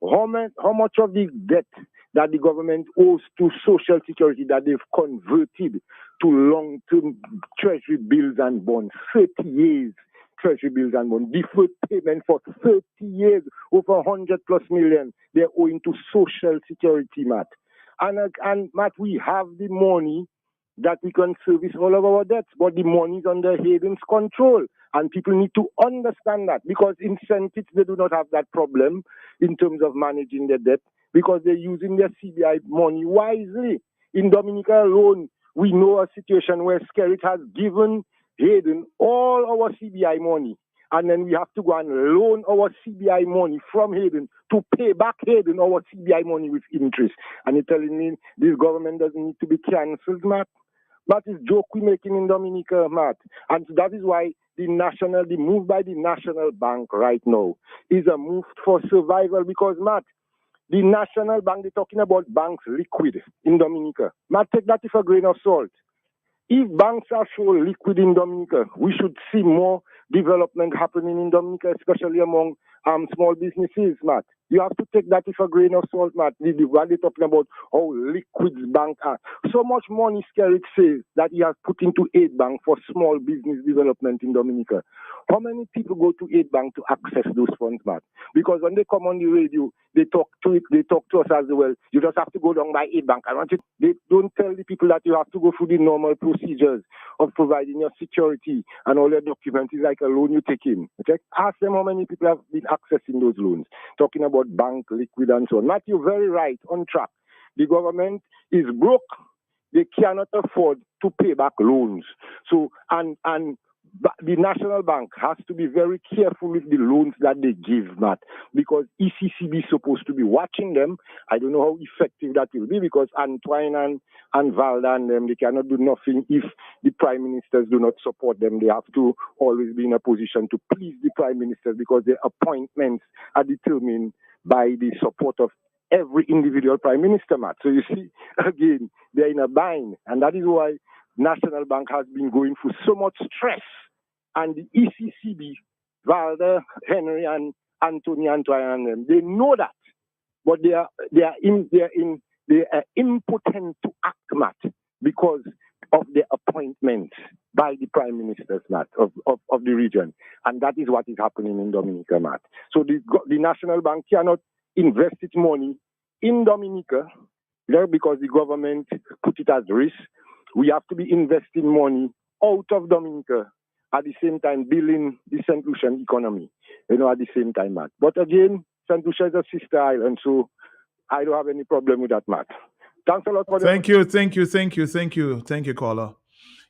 how much of the debt that the government owes to Social Security that they've converted to long-term treasury bills and bonds. 30 years treasury bills and bonds. Deferred payment for 30 years, over 100+ million they're owing to Social Security, Matt. And Matt, we have the money that we can service all of our debts, but the money is under Hayden's control. And people need to understand that, because in St. Kitts, they do not have that problem in terms of managing their debt, because they're using their CBI money wisely. In Dominica alone, we know a situation where Skerrit has given Hayden all our CBI money, and then we have to go and loan our CBI money from Hayden to pay back Hayden our CBI money with interest. And you're telling me this government doesn't need to be cancelled, Matt? That is joke we're making in Dominica, Matt. And that is why the move by the National Bank right now is a move for survival, because, Matt, the National Bank, they're talking about banks liquid in Dominica. Matt, take that with a grain of salt. If banks are so liquid in Dominica, we should see more development happening in Dominica, especially among small businesses, Matt. You have to take that with a grain of salt, Matt. While they're talking about how liquid banks are. So much money, Skerrit says, that he has put into Aid Bank for small business development in Dominica. How many people go to Aid Bank to access those funds, Matt? Because when they come on the radio, they talk to us as well. You just have to go down by Aid Bank. They don't tell the people that you have to go through the normal procedures of providing your security and all your documents. It's like a loan you take in. Okay? Ask them how many people have been accessing those loans. Talking about bank liquid and so on. Matt, you're very right, on track. The government is broke. They cannot afford to pay back loans. So, and the National Bank has to be very careful with the loans that they give, Matt, because ECCB is supposed to be watching them. I don't know how effective that will be, because Antoine and Valda and them, they cannot do nothing if the prime ministers do not support them. They have to always be in a position to please the prime ministers, because their appointments are determined by the support of every individual prime minister, Matt. So you see, again, they're in a bind, and that is why National Bank has been going through so much stress. And the ECCB, Valda, Henry, and Anthony Antoine, and them, they know that, but they are impotent to act, Matt, because of the appointment by the prime ministers, Matt, of the region. And that is what is happening in Dominica, Matt. So the National Bank cannot invest its money in Dominica, because the government put it as risk. We have to be investing money out of Dominica, at the same time building the St. Lucian economy, at the same time, Matt. But again, St. Lucia is a sister island, so I don't have any problem with that, Matt. Thanks a lot for Thank you, caller.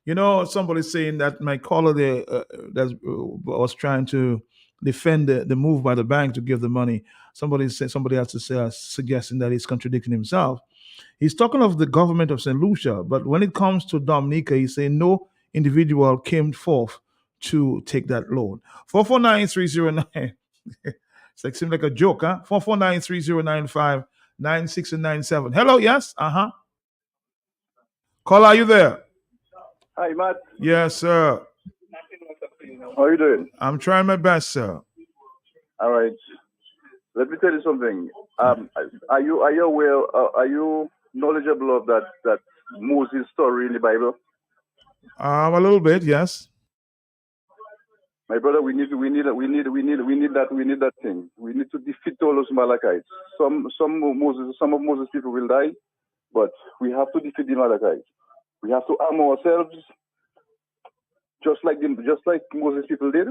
Somebody's saying that my caller there that was trying to defend the move by the bank to give the money. Somebody else is suggesting that he's contradicting himself. He's talking of the government of St. Lucia, but when it comes to Dominica, he's saying no individual came forth to take that loan. 449-309. Seems like a joke, huh? 449-3095-96 and 97. Hello, yes? Uh-huh. Caller, are you there? Hi, Matt. Yes, sir. How are you doing? I'm trying my best, sir. All right. Let me tell you something. Are you aware? Are you knowledgeable of that Moses story in the Bible? A little bit, yes. My brother, we need that thing. We need to defeat all those Malachites. Some of Moses people will die, but we have to defeat the Malachites. We have to arm ourselves, just like Moses people did,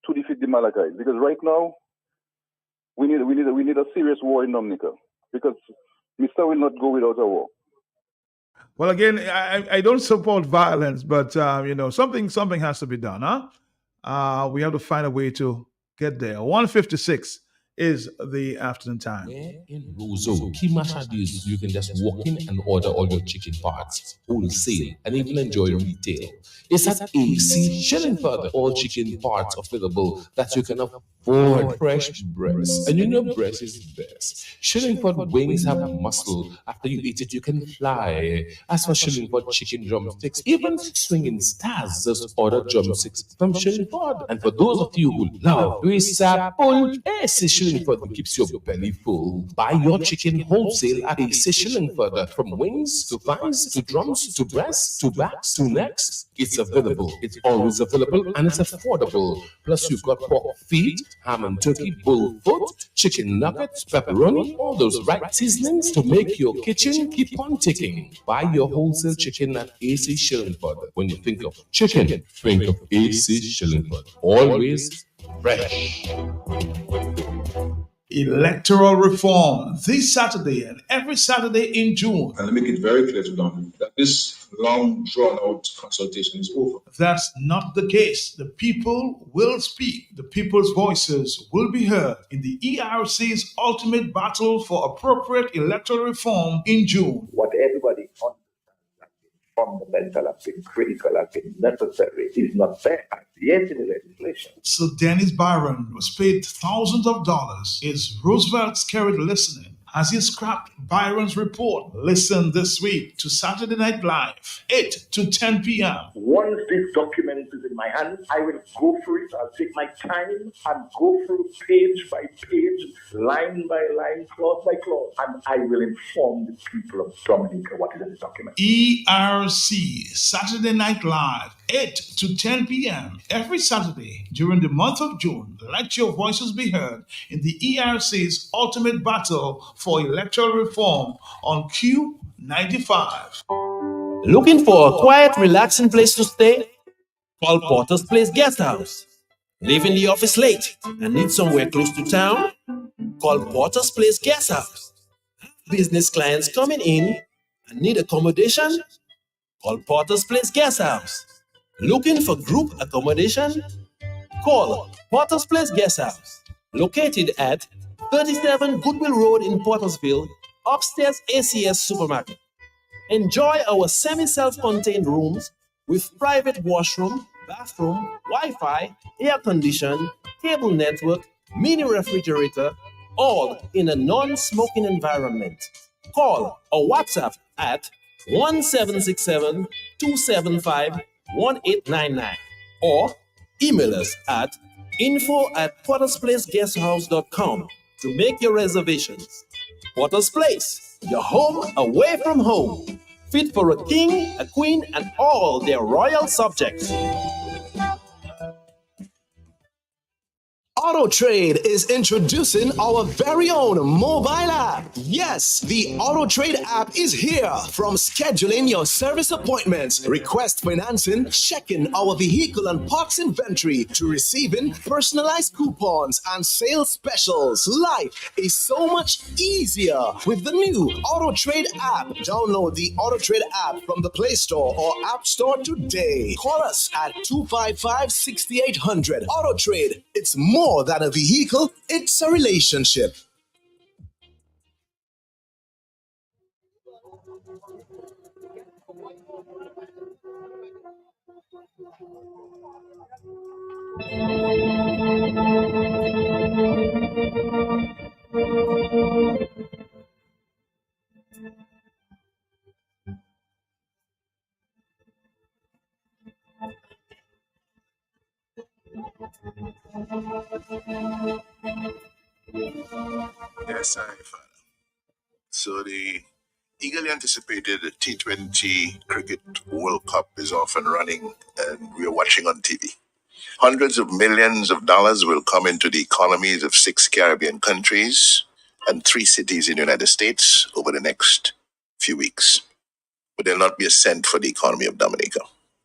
to defeat the Malachites. Because right now, we need a serious war in Dominica. Because Mister will not go without a war. Well, again, I don't support violence, but something has to be done, huh? We have to find a way to get there. 156 is the afternoon time. In Roseau, Kimashadis, you can just walk in and order all your chicken parts, wholesale, and even enjoy retail. It's at AC Shillingford, all chicken parts available that you can afford fresh breast. And breast is best. Shillingford wings have muscle. After you eat it, you can fly. As for Shillingford chicken drumsticks, even swinging stars, just order drumsticks from Shillingford. And for those of you who love Pull AC Shillingford keeps your belly full. Buy your chicken wholesale at AC Shillingford. From wings to thighs to drums to breasts to backs to necks. It's available. It's always available and it's affordable. Plus you've got pork feet, ham and turkey, bull foot, chicken nuggets, pepperoni, all those right seasonings to make your kitchen keep on ticking. Buy your wholesale chicken at AC Shillingford. When you think of chicken, think of AC Shillingford. Always fresh. Electoral reform this Saturday and every Saturday in June. And let me make it very clear to them that this long drawn out consultation is over. That's not the case. The people will speak. The people's voices will be heard in the ERC's ultimate battle for appropriate electoral reform in June. What everybody fundamental, has been critical, has been necessary, is not there yet in the legislation. So Dennis Byron was paid thousands of dollars. Is Roosevelt scared listening? Has he scrapped Byron's report? Listen this week to Saturday Night Live, 8 to 10 p.m. Once this document is in my hands, I will go through it. I'll take my time and go through page by page, line by line, clause by clause, and I will inform the people of Dominica what is in the document. ERC, Saturday Night Live, 8 to 10 p.m. every Saturday during the month of June. Let your voices be heard in the ERC's ultimate battle for electoral reform on Q95. Looking for a quiet, relaxing place to stay? Call Porter's Place Guest House. Leaving the office late and need somewhere close to town? Call Porter's Place Guest House. Business clients coming in and need accommodation? Call Porter's Place Guest House. Looking for group accommodation? Call Porter's Place Guest House. Located at 37 Goodwill Road in Portersville, upstairs ACS Supermarket. Enjoy our semi-self-contained rooms with private washroom, bathroom, Wi-Fi, air condition, cable network, mini refrigerator, all in a non-smoking environment. Call or WhatsApp at 1767-275-1899 or email us at info@portersplaceguesthouse.com to make your reservations. Porter's Place, your home away from home. Fit for a king, a queen, and all their royal subjects. Auto Trade is introducing our very own mobile app. Yes, the Auto Trade app is here. From scheduling your service appointments, request financing, checking our vehicle and parts inventory, to receiving personalized coupons and sales specials. Life is so much easier with the new Auto Trade app. Download the Auto Trade app from the Play Store or App Store today. Call us at 255-6800. Auto Trade. It's more than a vehicle, it's a relationship. Yes, I Father. So the eagerly anticipated T20 Cricket World Cup is off and running, and we are watching on TV. Hundreds of millions of dollars will come into the economies of 6 Caribbean countries and 3 cities in the United States over the next few weeks. But there'll not be a cent for the economy of Dominica.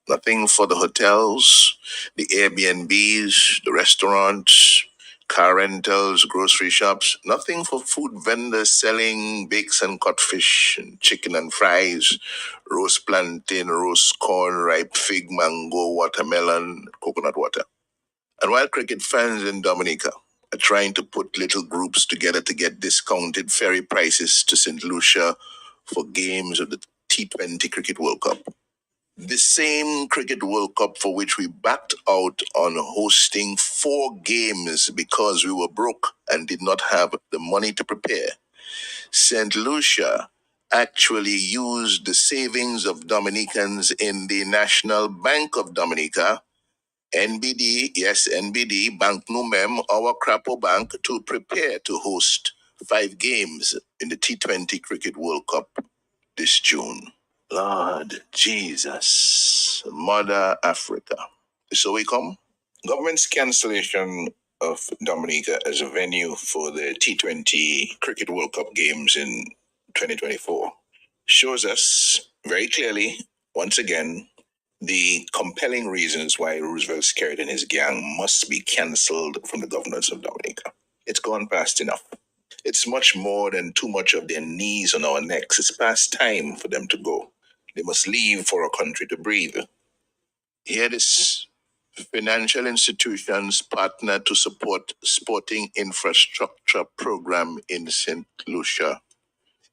Nothing for the hotels, the Airbnbs, the restaurants, car rentals, grocery shops. Nothing for food vendors selling bakes and codfish, and chicken and fries, roast plantain, roast corn, ripe fig, mango, watermelon, coconut water. And while cricket fans in Dominica are trying to put little groups together to get discounted ferry prices to St. Lucia for games of the T20 Cricket World Cup, the same Cricket World Cup for which we backed out on hosting 4 games because we were broke and did not have the money to prepare, St. Lucia actually used the savings of Dominicans in the National Bank of Dominica, NBD, yes, NBD, Bank Numem, our Crapo Bank, to prepare to host 5 games in the T20 Cricket World Cup this June. Lord Jesus, Mother Africa. So we come. Government's cancellation of Dominica as a venue for the T20 Cricket World Cup games in 2024 shows us very clearly, once again, the compelling reasons why Roosevelt Skerrit and his gang must be cancelled from the governance of Dominica. It's gone past enough. It's much more than too much of their knees on our necks. It's past time for them to go. They must leave for our country to breathe. Here this financial institutions partner to support sporting infrastructure program in St. Lucia.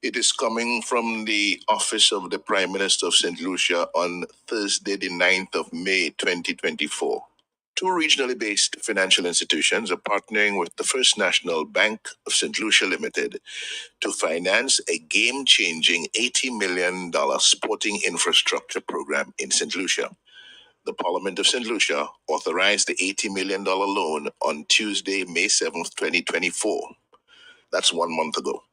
It is coming from the office of the Prime Minister of St. Lucia on Thursday, the 9th of May, 2024. 2 regionally based financial institutions are partnering with the First National Bank of St. Lucia Limited to finance a game-changing $80 million sporting infrastructure program in St. Lucia. The Parliament of St. Lucia authorized the $80 million loan on Tuesday, May 7th, 2024. That's 1 month ago.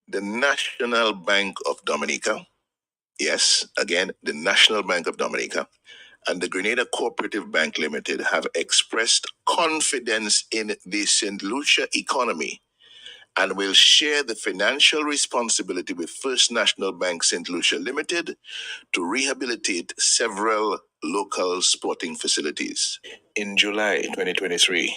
The National Bank of Dominica, yes, again, the National Bank of Dominica, and the Grenada Cooperative Bank Limited have expressed confidence in the St. Lucia economy and will share the financial responsibility with First National Bank St. Lucia Limited to rehabilitate several local sporting facilities. In July 2023,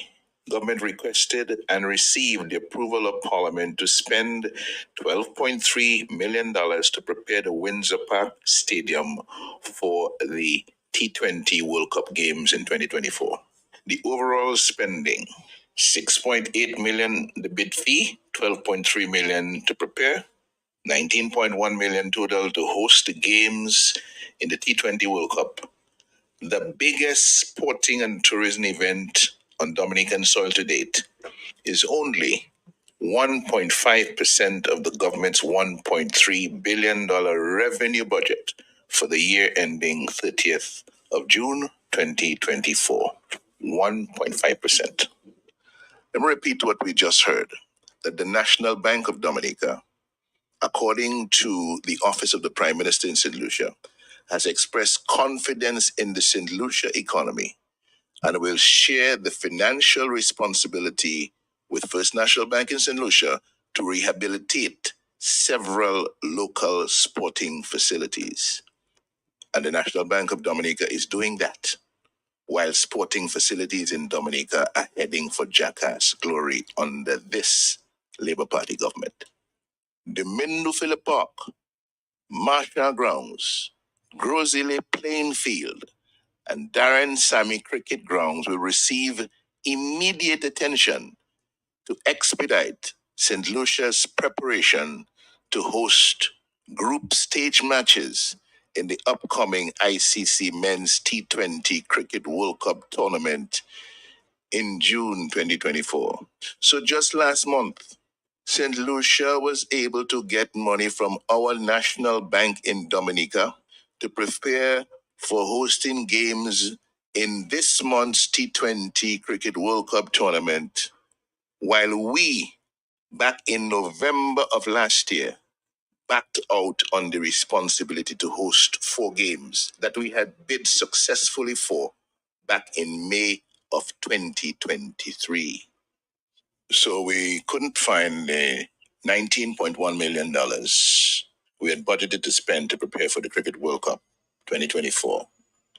government requested and received the approval of Parliament to spend $12.3 million to prepare the Windsor Park Stadium for the T20 World Cup games in 2024. The overall spending, $6.8 million the bid fee, $12.3 million to prepare, $19.1 million total to host the games in the T20 World Cup, the biggest sporting and tourism event on Dominican soil to date, is only 1.5% of the government's $1.3 billion revenue budget for the year ending 30th of June 2024. 1.5%. Let me repeat what we just heard, that the National Bank of Dominica, according to the Office of the Prime Minister in St. Lucia, has expressed confidence in the St. Lucia economy and will share the financial responsibility with First National Bank in St. Lucia to rehabilitate several local sporting facilities. And the National Bank of Dominica is doing that, while sporting facilities in Dominica are heading for jackass glory under this Labour Party government. The Mindufilla Park, Marshall Grounds, Grosile Playing Field, and Darren Sammy Cricket Grounds will receive immediate attention to expedite St. Lucia's preparation to host group stage matches in the upcoming ICC Men's T20 Cricket World Cup tournament in June 2024. So just last month, St. Lucia was able to get money from our national bank in Dominica to prepare for hosting games in this month's T20 Cricket World Cup tournament, while we, back in November of last year, backed out on the responsibility to host 4 games that we had bid successfully for back in May of 2023. So we couldn't find the $19.1 million we had budgeted to spend to prepare for the Cricket World Cup 2024.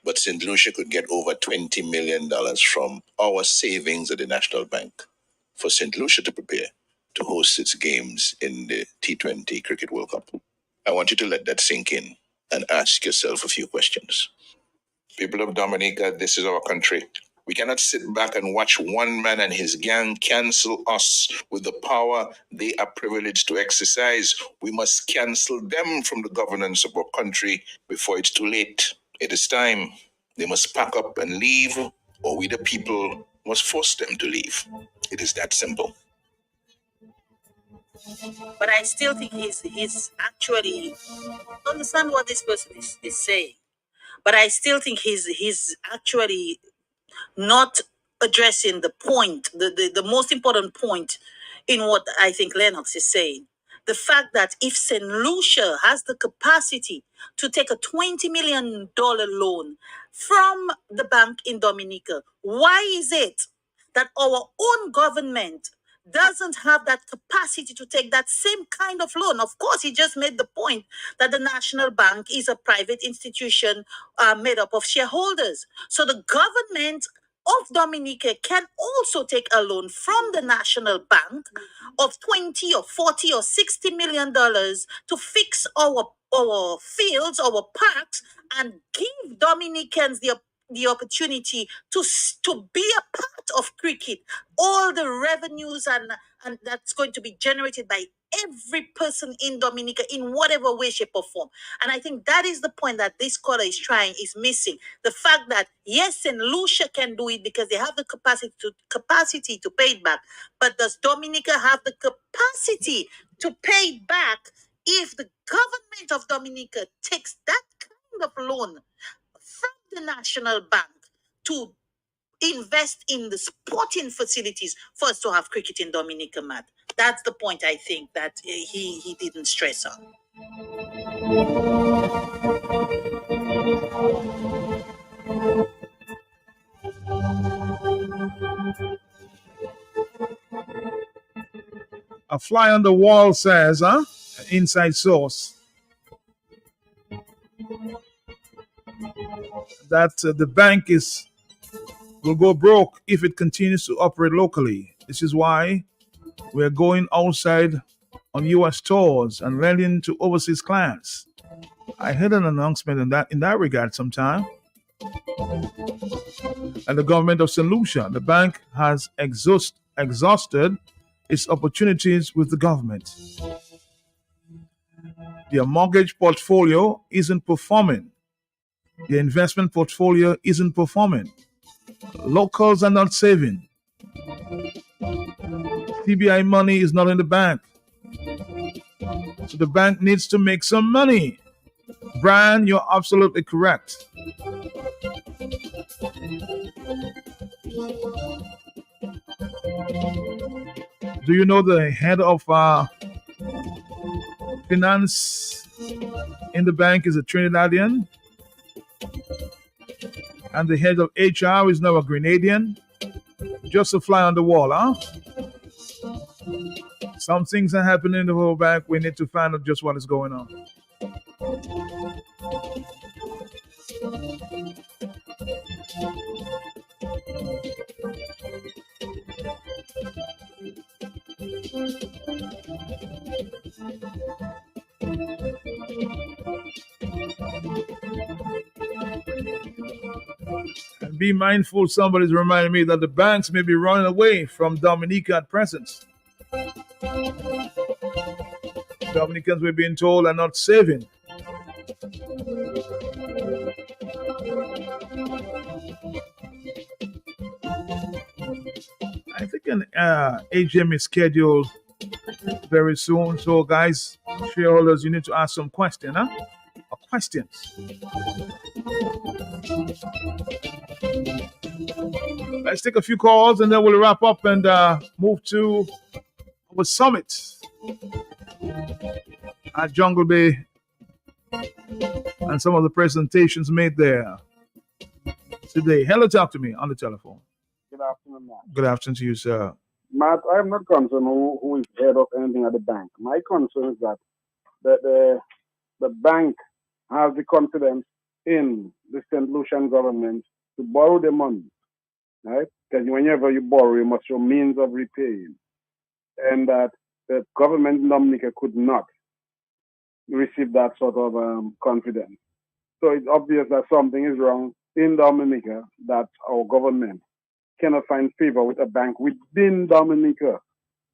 But St. Lucia could get over $20 million from our savings at the National Bank for St. Lucia to prepare to host its games in the T20 Cricket World Cup. I want you to let that sink in and ask yourself a few questions. People of Dominica, this is our country. We cannot sit back and watch one man and his gang cancel us with the power they are privileged to exercise. We must cancel them from the governance of our country before it's too late. It is time. They must pack up and leave, or we the people must force them to leave. It is that simple. But I still think he's actually understand what this person is saying. But I still think he's actually not addressing the point, the most important point in what I think Lennox is saying. The fact that if St. Lucia has the capacity to take a $20 million loan from the bank in Dominica, why is it that our own government doesn't have that capacity to take that same kind of loan? Of course, he just made the point that the National Bank is a private institution made up of shareholders. So the government of Dominica can also take a loan from the National Bank of 20 or 40 or 60 million dollars to fix our fields, our parks, and give Dominicans the opportunity to be a part of cricket. All the revenues and that's going to be generated by every person in Dominica in whatever way, shape, or form. And I think that is the point that this caller is missing. The fact that yes, St. Lucia can do it because they have the capacity to pay it back. But does Dominica have the capacity to pay it back if the government of Dominica takes that kind of loan from the National Bank to invest in the sporting facilities for us to have cricket in Dominica, Matt? That's the point I think that he didn't stress on. A fly on the wall says, inside source, that the bank will go broke if it continues to operate locally. This is why we're going outside on U.S. tours and lending to overseas clients. I heard an announcement in that regard sometime. And the government of St. Lucia, the bank has exhausted its opportunities with the government. Their mortgage portfolio isn't performing. Their investment portfolio isn't performing. Locals are not saving. CBI money is not in the bank. So the bank needs to make some money. Brian, you're absolutely correct. Do you know the head of finance in the bank is a Trinidadian? And the head of HR is now a Grenadian. Just a fly on the wall, huh? Some things are happening in the World Bank. We need to find out just what is going on. And be mindful, somebody's reminding me that the banks may be running away from Dominica at present. Dominicans, we're being told, are not saving. I think an AGM is scheduled very soon. So, guys, shareholders, you need to ask some questions, huh? Or questions. Let's take a few calls and then we'll wrap up and move to our summit at Jungle Bay and some of the presentations made there today. Hello, talk to me on the telephone. Good afternoon, Matt. Good afternoon to you, sir. Matt, I'm not concerned who is head of anything at the bank. My concern is that the bank has the confidence in the St. Lucian government to borrow the money, right? Because whenever you borrow, you must show means of repaying. And that the government in Dominica could not receive that sort of confidence. So it's obvious that something is wrong in Dominica, that our government cannot find favor with a bank within Dominica.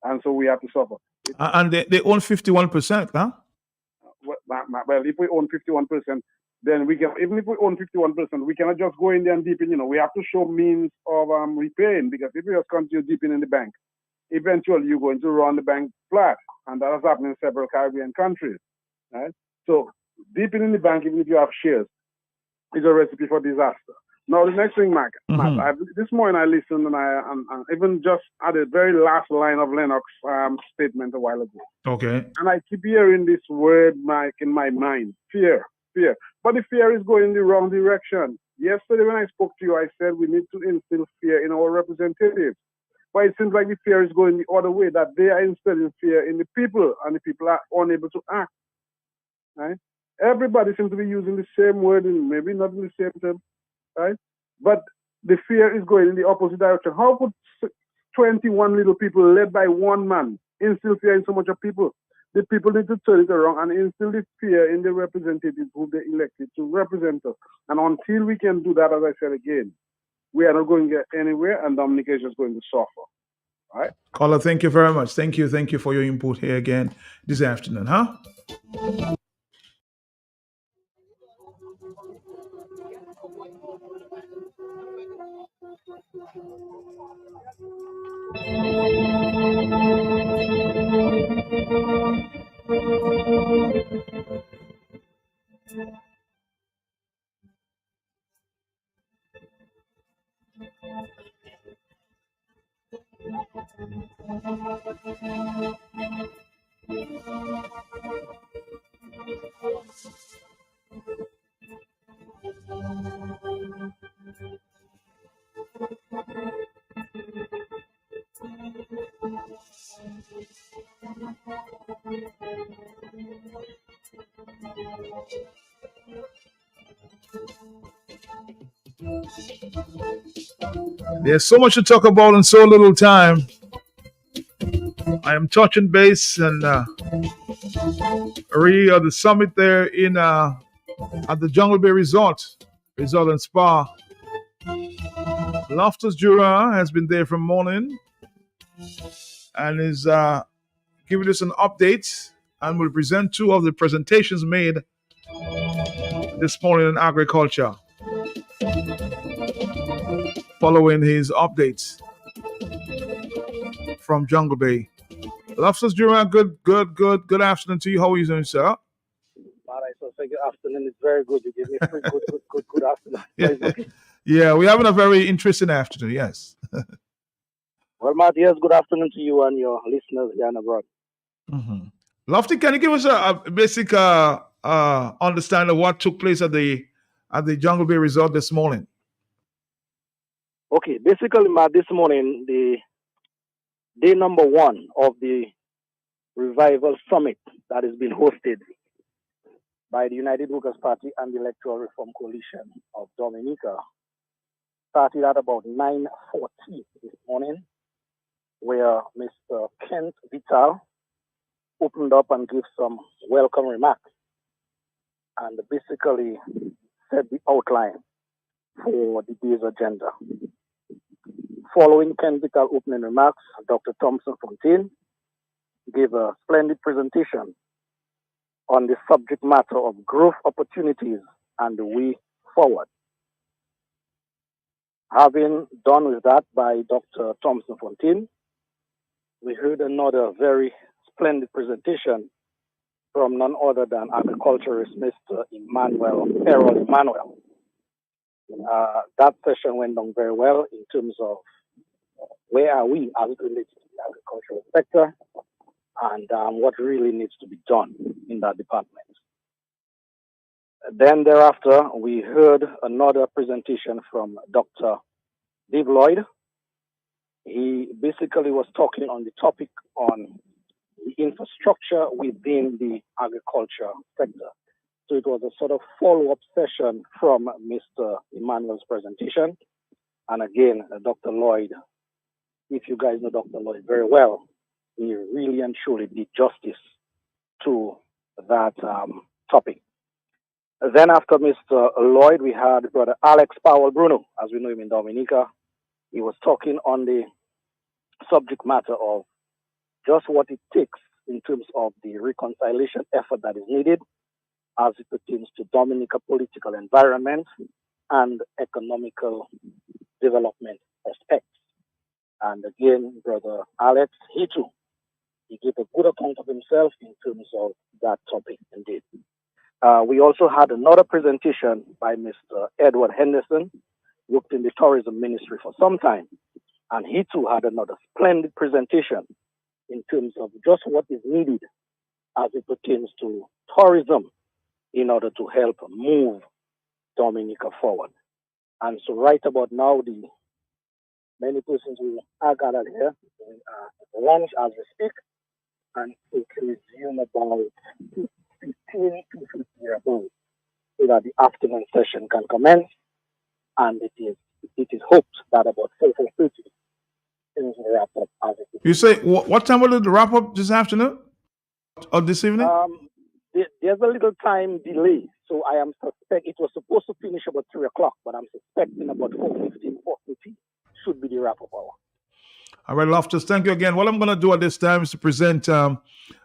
And so we have to suffer. And they own 51%, huh? Well, if we own 51%, then we can, even if we own 51%, we cannot just go in there and deepen, we have to show means of repaying, because if we just continue deepening in the bank, eventually you're going to run the bank flat. And that has happened in several Caribbean countries, right? So deepening the bank, even if you have shares, is a recipe for disaster. Now, the next thing, Matt, this morning I listened and I even just at the very last line of Lennox's statement a while ago. Okay. And I keep hearing this word, Mike, in my mind, fear. But the fear is going in the wrong direction. Yesterday when I spoke to you, I said we need to instill fear in our representatives. But it seems like the fear is going the other way, that they are instilling fear in the people, and the people are unable to act. Right? Everybody seems to be using the same word, maybe not in the same term. Right? But the fear is going in the opposite direction. How could 21 little people led by one man instill fear in so much of people? The people need to turn it around and instill the fear in the representatives who they elected to represent us. And until we can do that, as I said again, we are not going to get anywhere, and Dominica is just going to suffer. Right? Caller, thank you very much. Thank you for your input here again this afternoon, huh? There's so much to talk about in so little time. I am touching base and really the summit there in at the Jungle Bay Resort and Spa. Loftus Jura has been there from morning and is giving us an update, and will present two of the presentations made this morning in agriculture. Following his updates from Jungle Bay. Loftus Jura, good afternoon to you. How are you doing, sir? All right, so say good afternoon. It's very good. You give me a free good afternoon. Yeah, we're having a very interesting afternoon, yes. Well, Matt, yes, good afternoon to you and your listeners here and abroad. Mm-hmm. Lofty, can you give us a basic understanding of what took place at the Jungle Bay Resort this morning? Okay, basically, Matt, this morning, the day number one of the Revival Summit that has been hosted by the United Workers' Party and the Electoral Reform Coalition of Dominica started at about 9:40 this morning, where Mr. Kent Vital opened up and gave some welcome remarks and basically set the outline for the day's agenda. Following Kent Vital opening remarks, Dr. Thompson Fontaine gave a splendid presentation on the subject matter of growth opportunities and the way forward. Having done with that by Dr. Thompson Fontaine, we heard another very splendid presentation from none other than agriculturist Mr. Errol Emmanuel. That session went down very well in terms of where are we as it relates to the agricultural sector and what really needs to be done in that department. Then thereafter, we heard another presentation from Dr. Dave Lloyd. He basically was talking on the topic on the infrastructure within the agriculture sector. So it was a sort of follow-up session from Mr. Emmanuel's presentation. And again, Dr. Lloyd, if you guys know Dr. Lloyd very well, he really and truly did justice to that topic. Then after Mr. Lloyd, we had Brother Alex Powell Bruno, as we know him in Dominica. He was talking on the subject matter of just what it takes in terms of the reconciliation effort that is needed as it pertains to Dominica political environment and economical development aspects. And again, Brother Alex, he too, he gave a good account of himself in terms of that topic indeed. We also had another presentation by Mr. Edward Henderson, worked in the tourism ministry for some time, and he too had another splendid presentation in terms of just what is needed as it pertains to tourism in order to help move Dominica forward. And so right about now, the many persons who are gathered here at lunch as we speak, and it will resume about 15 to 50 about so that the afternoon session can commence. And it is hoped that about 4:30 things will wrap up as it is. You say, what time will it wrap up this afternoon or this evening? There's a little time delay. So I am suspect it was supposed to finish about 3 o'clock, but I'm suspecting about 4:30 should be the wrap-up hour. All right, Loftus, thank you again. What I'm going to do at this time is to present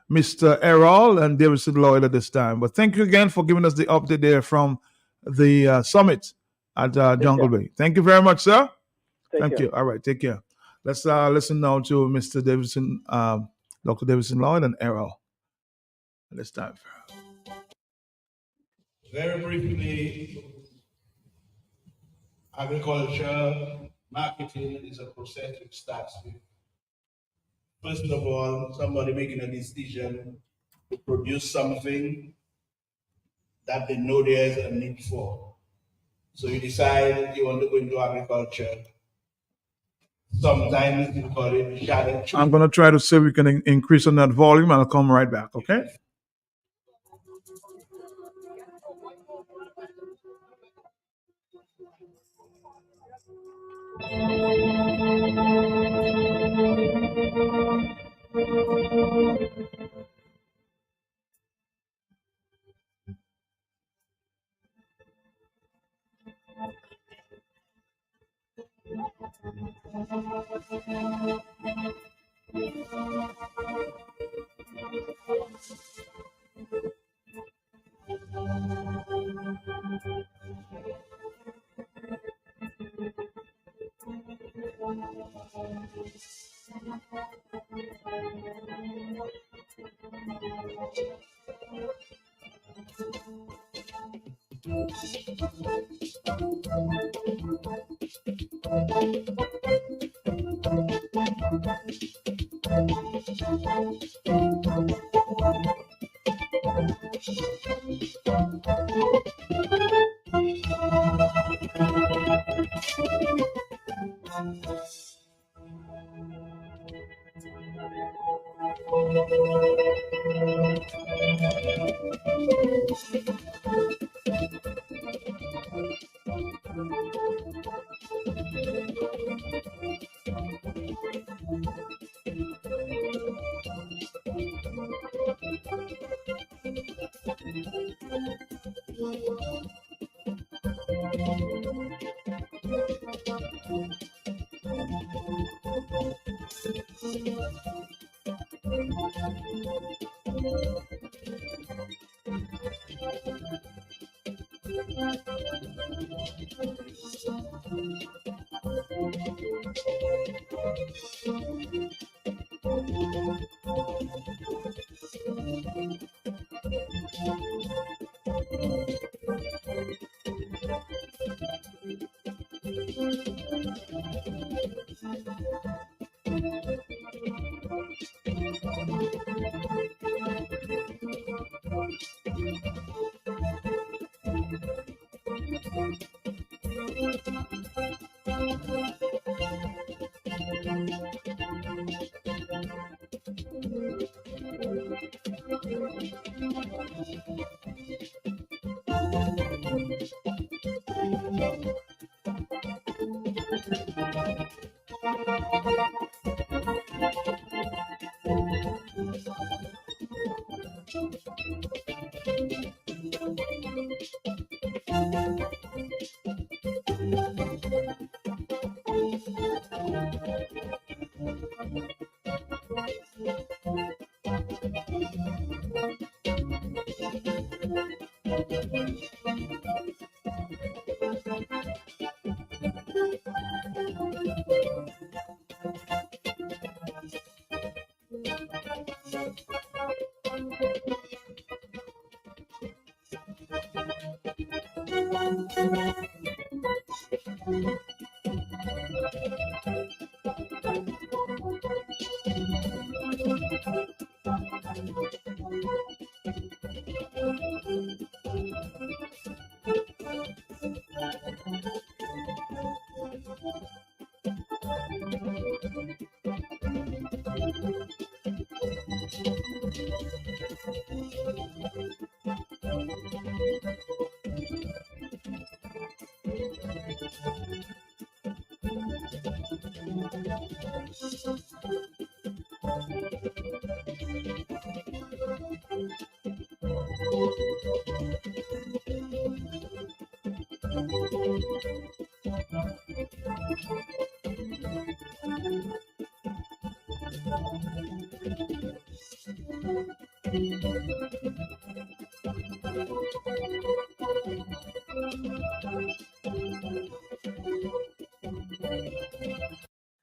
Mr. Errol and Davidson Lloyd at this time. But thank you again for giving us the update there from the summit at Jungle Bay. Thank you very much, sir. Thank you. All right, take care. Let's listen now to Mr. Davidson, Dr. Davidson Lloyd and Errol at this time. Very briefly, agriculture marketing is a process which starts with, first of all, somebody making a decision to produce something that they know there's a need for. So you decide you want to go into agriculture. Sometimes you call it shadow. I'm going to try to see if we can increase on that volume, and I'll come right back, okay?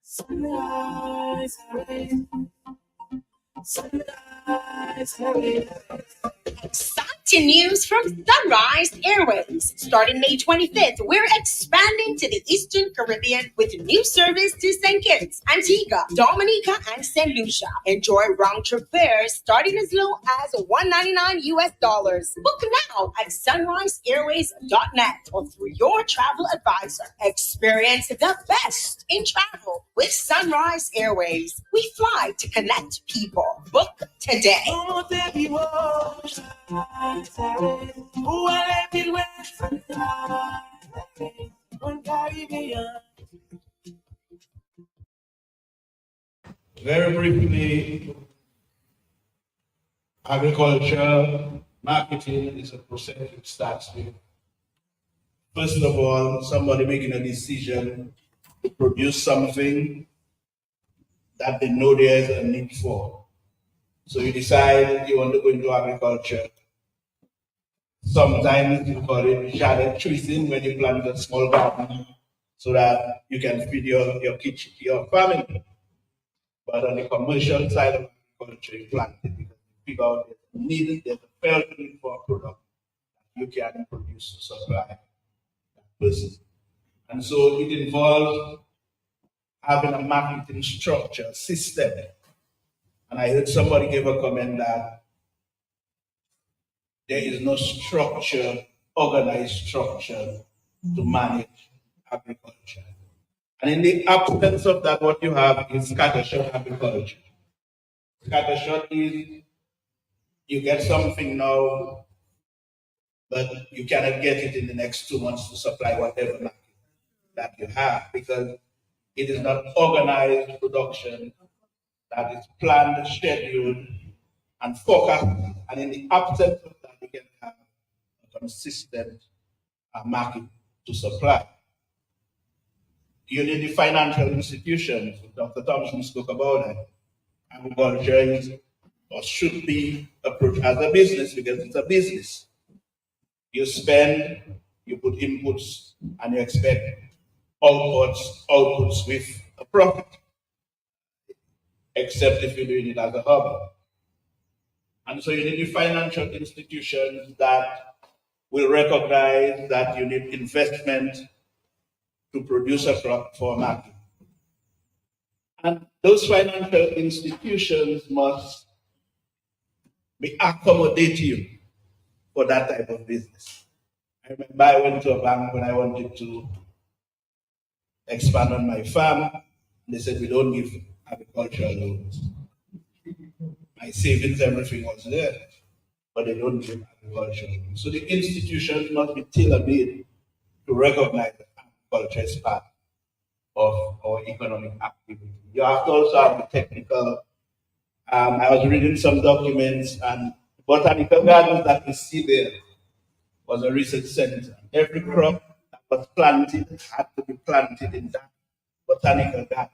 Sunrise, hurry. Sunrise, hurry. Exciting news from Sunrise Airways. Starting May 25th, we're expanding to the Eastern Caribbean with new service to St. Kitts, Antigua, Dominica, and St. Lucia. Enjoy round-trip fares starting as low as $199 US. Book now at sunriseairways.net or through your travel advisor. Experience the best in travel with Sunrise Airways. We fly to connect people. Book today. Very briefly, agriculture marketing is a process which starts with, first of all, somebody making a decision to produce something that they know there is a need for. So you decide you want to go into agriculture. Sometimes you call it shaded treating when you plant a small garden so that you can feed your kitchen, your family. But on the commercial side of agriculture, you plant it because you figure out there's a fair need for a product that you can produce to supply that person. And so it involves having a marketing structure, system. And I heard somebody give a comment that there is no structure, organized structure to manage agriculture. And in the absence of that, what you have is scattershot agriculture. Scattershot is you get something now, but you cannot get it in the next 2 months to supply whatever market that you have because it is not organized production that is planned, scheduled, and forecast. And in the absence of that, you can have a consistent market to supply. You need the financial institutions. Dr. Thompson spoke about it. Agriculture is or should be approached as a business because it's a business. You spend, you put inputs, and you expect outputs with a profit, except if you're doing it as a hobby. And so you need the financial institutions that will recognize that you need investment to produce a crop for a market. And those financial institutions must be accommodative for that type of business. I remember I went to a bank when I wanted to expand on my farm. They said, we don't give agricultural loans. My savings, everything was there, but they don't give agricultural loans. So the institutions must be tailor-made to recognize that agriculture is part of our economic activity. You have to also have the technical. I was reading some documents, and botanical gardens that we see there was a research center. Every crop that was planted had to be planted in that botanical garden.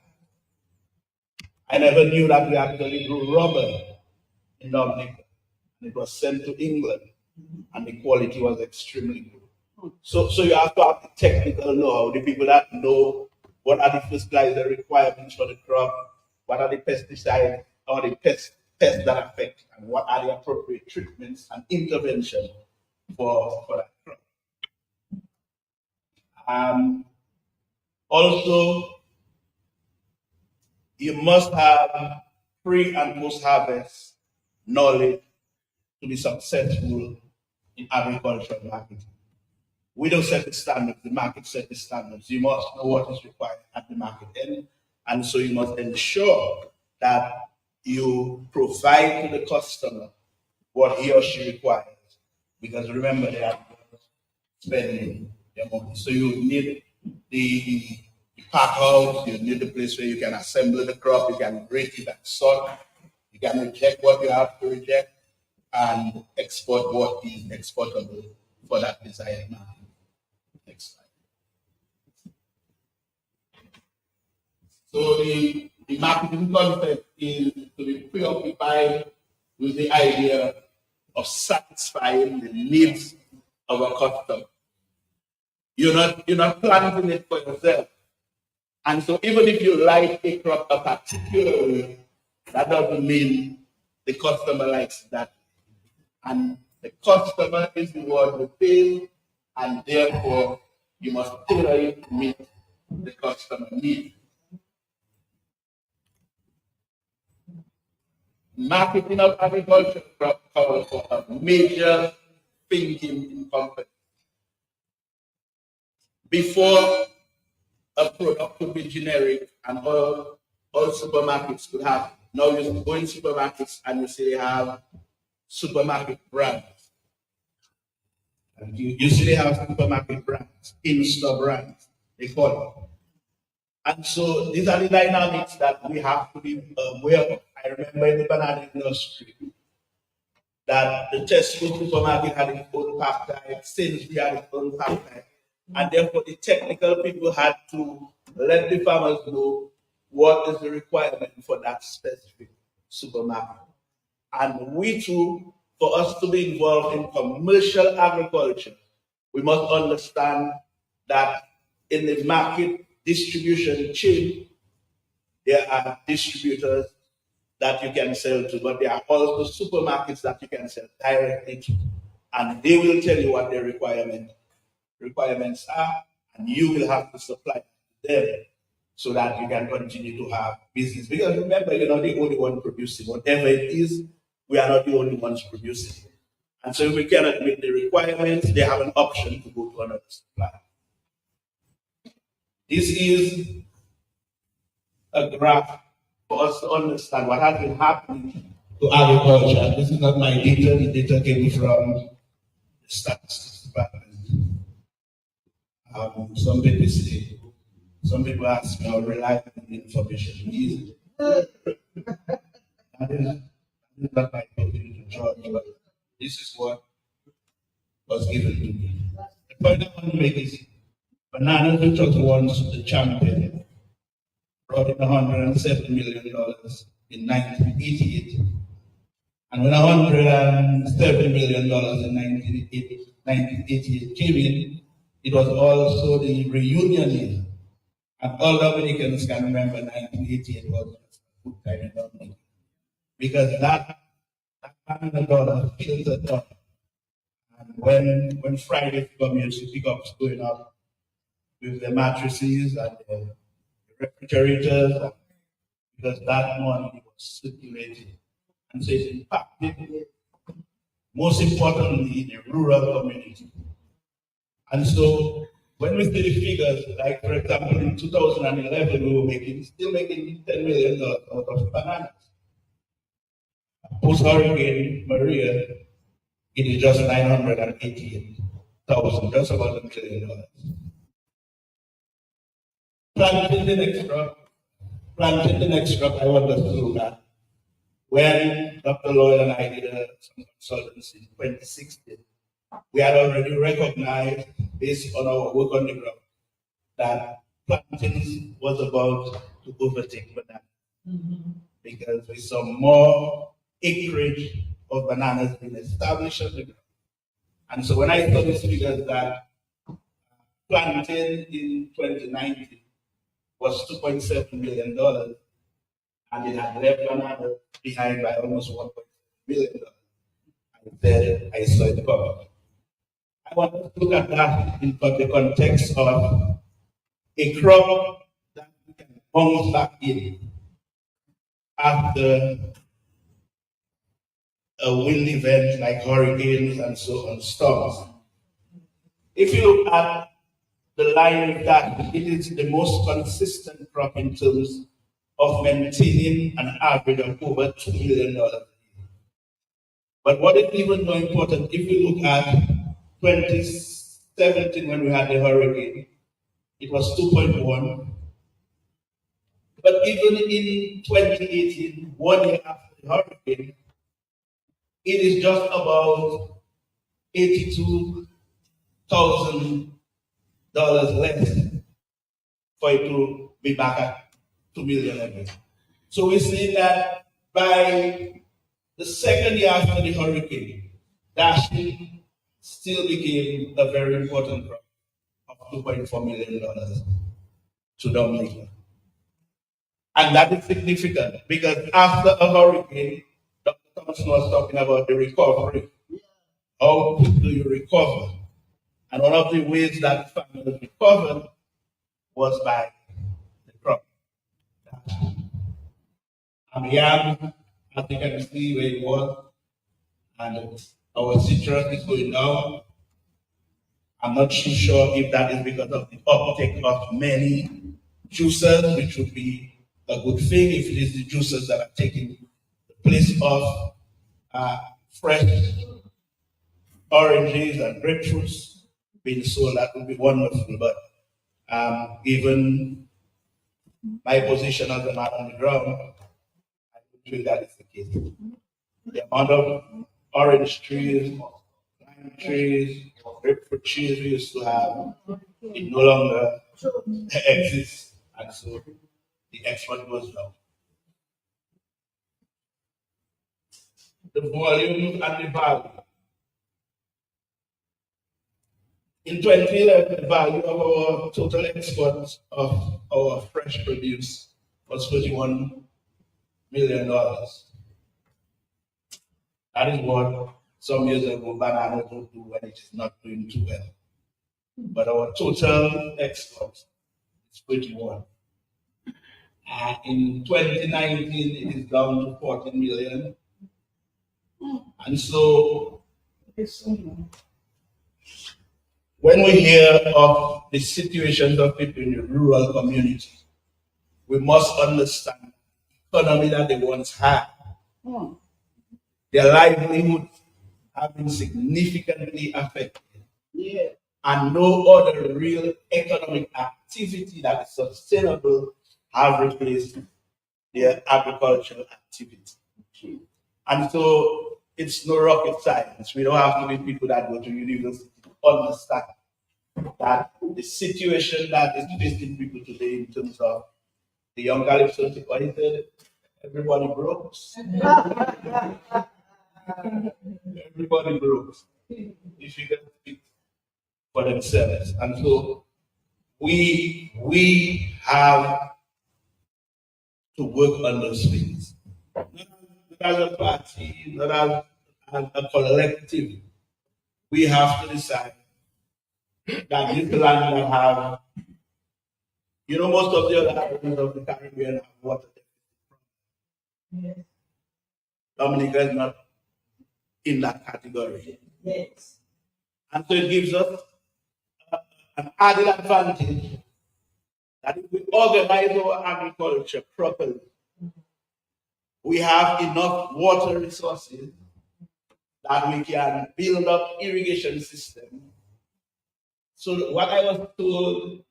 I never knew that we actually grew rubber in Dominica. It was sent to England, and the quality was extremely good. So you have to have the technical know-how, the people that know what are the fertilizer requirements for the crop, what are the pesticides or the pests that affect, and what are the appropriate treatments and intervention for that crop. Also, you must have pre and post harvest knowledge to be successful in agricultural marketing. We don't set the standards, the market set the standards. You must know what is required at the market end, and so you must ensure that you provide to the customer what he or she requires. Because remember, they are spending their money. So you need the pack house, you need the place where you can assemble the crop, you can break it and sort, you can reject what you have to reject, and export what is exportable for that desired market. Next slide. So the marketing concept is to be preoccupied with the idea of satisfying the needs of a customer. You're not planting it for yourself. And so even if you like a crop a particular way, that doesn't mean the customer likes that. And the customer is the one who pays, and therefore you must tailor it to meet the customer need. Marketing of agriculture calls for a major thinking in company. Before a product could be generic and all supermarkets could have, now you go in supermarkets and you see they have supermarket brands. And you see they have supermarket brands, in-store brands, they call it. And so these are the dynamics that we have to be aware of. I remember in the banana industry that the Tesco supermarket had its own pack type, Sainsbury had its own pack type, and therefore the technical people had to let the farmers know what is the requirement for that specific supermarket. And we too, for us to be involved in commercial agriculture, we must understand that in the market distribution chain, there are distributors that you can sell to, but there are also supermarkets that you can sell directly to. And they will tell you what their requirements are, and you will have to supply them so that you can continue to have business. Because remember, you're not the only one producing. Whatever it is, we are not the only ones producing. And so if we cannot meet the requirements, they have an option to go to another supplier. This is a graph for us to understand what has been happening to agriculture. And this is not my data, the data came from the statistics department. Some people say, some people ask me how reliable the information is. That is not my opinion to judge, but this is what was given to me. The point I want to make is bananas, which was once the champion, brought in $107 million in 1988. And when $170 million in 1988 came in, it was also the reunion year. And all Dominicans can remember 1988 was a good time in Dominica. Because that $100 fills a dollar. And when Friday come, you see pickups going up with the mattresses and the refrigerators, because that money was circulating. And so it impacted, most importantly, the rural community. And so when we see the figures, like for example, in 2011, we were still making $10 million out of bananas. Post-Hurricane Maria, it is just $988,000, just about $1 million. Planting the next crop, I want us to look at. When Dr. Lloyd and I did some consultancy in 2016, we had already recognized, based on our work on the ground, that planting was about to overtake bananas. Because we saw more acreage of bananas being established on the ground. And so when I saw these figures that planting in 2019 was $2.7 million, and it had left bananas behind by almost $1.7 million. I saw it coming. I want to look at that in the context of a crop that we can bounce back in after a wind event like hurricanes and so on, storms. If you look at the line of that, it is the most consistent crop in terms of maintaining an average of over $2 million a year. But what is even more important, if you look at 2017 when we had the hurricane, it was 2.1. But even in 2018, 1 year after the hurricane, it is just about $82,000 less for it to be back at $2 million again. So we see that by the second year after the hurricane, dashing still became a very important crop of $2.4 million to Dominica. And that is significant because after a hurricane, Dr. Thompson was talking about the recovery. How do you recover? And one of the ways that families recovered was by the crop. I'm young, as you can see where it was, and our citrus is going down. I'm not too sure if that is because of the uptake of many juicers, which would be a good thing if it is the juicers that are taking the place of fresh oranges and grapefruits being sold. That would be wonderful. But given my position as a man on the ground, I don't feel that is the case. The amount of orange trees, lime trees, grapefruit trees we used to have, it no longer exists. And so the export goes down. The volume and the value. In 2011, the value of our total exports of our fresh produce was $41 million. That is what some years ago bananas would do when it is not doing too well. But our total exports is 21. In 2019, it is down to 14 million. And so, when we hear of the situations of people in the rural community, we must understand the economy that they once had. Their livelihood have been significantly affected. Yeah. And no other real economic activity that is sustainable have replaced their agricultural activity. And so it's no rocket science. We don't have to be people that go to university to understand that the situation that is facing people today in terms of the young Calypso, everybody broke. Everybody broke. If you can speak for themselves. And so we have to work on those things. Not as a party, not as a collective. We have to decide that this land will have, most of the other islands of the Caribbean have water. Yes. Dominica is not in that category. Yes. And so it gives us an added advantage that if we organize our agriculture properly, we have enough water resources that we can build up irrigation system. So what I was told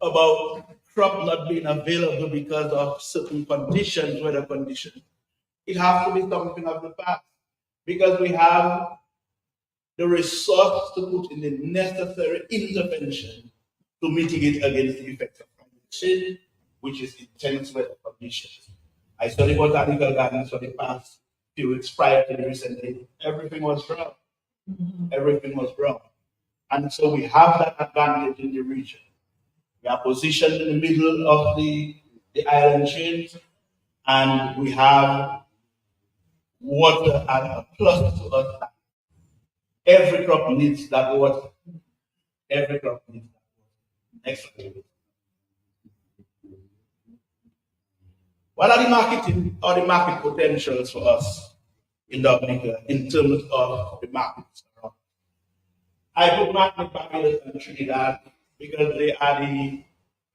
about crop not being available because of certain conditions, weather conditions, it has to be something of the past because we have the resource to put in the necessary intervention to mitigate against the effects of climate change, which is intense weather conditions. I studied botanical gardens for the past few weeks prior to the recent day. Everything was brown. Everything was brown. And so we have that advantage in the region. We are positioned in the middle of the island chains, and we have water as a plus to us. Every crop needs that water. Every crop needs that water. Next slide. What are the marketing or the market potentials for us in Dominica in terms of the markets around? I put market Barbados and Trinidad because they are the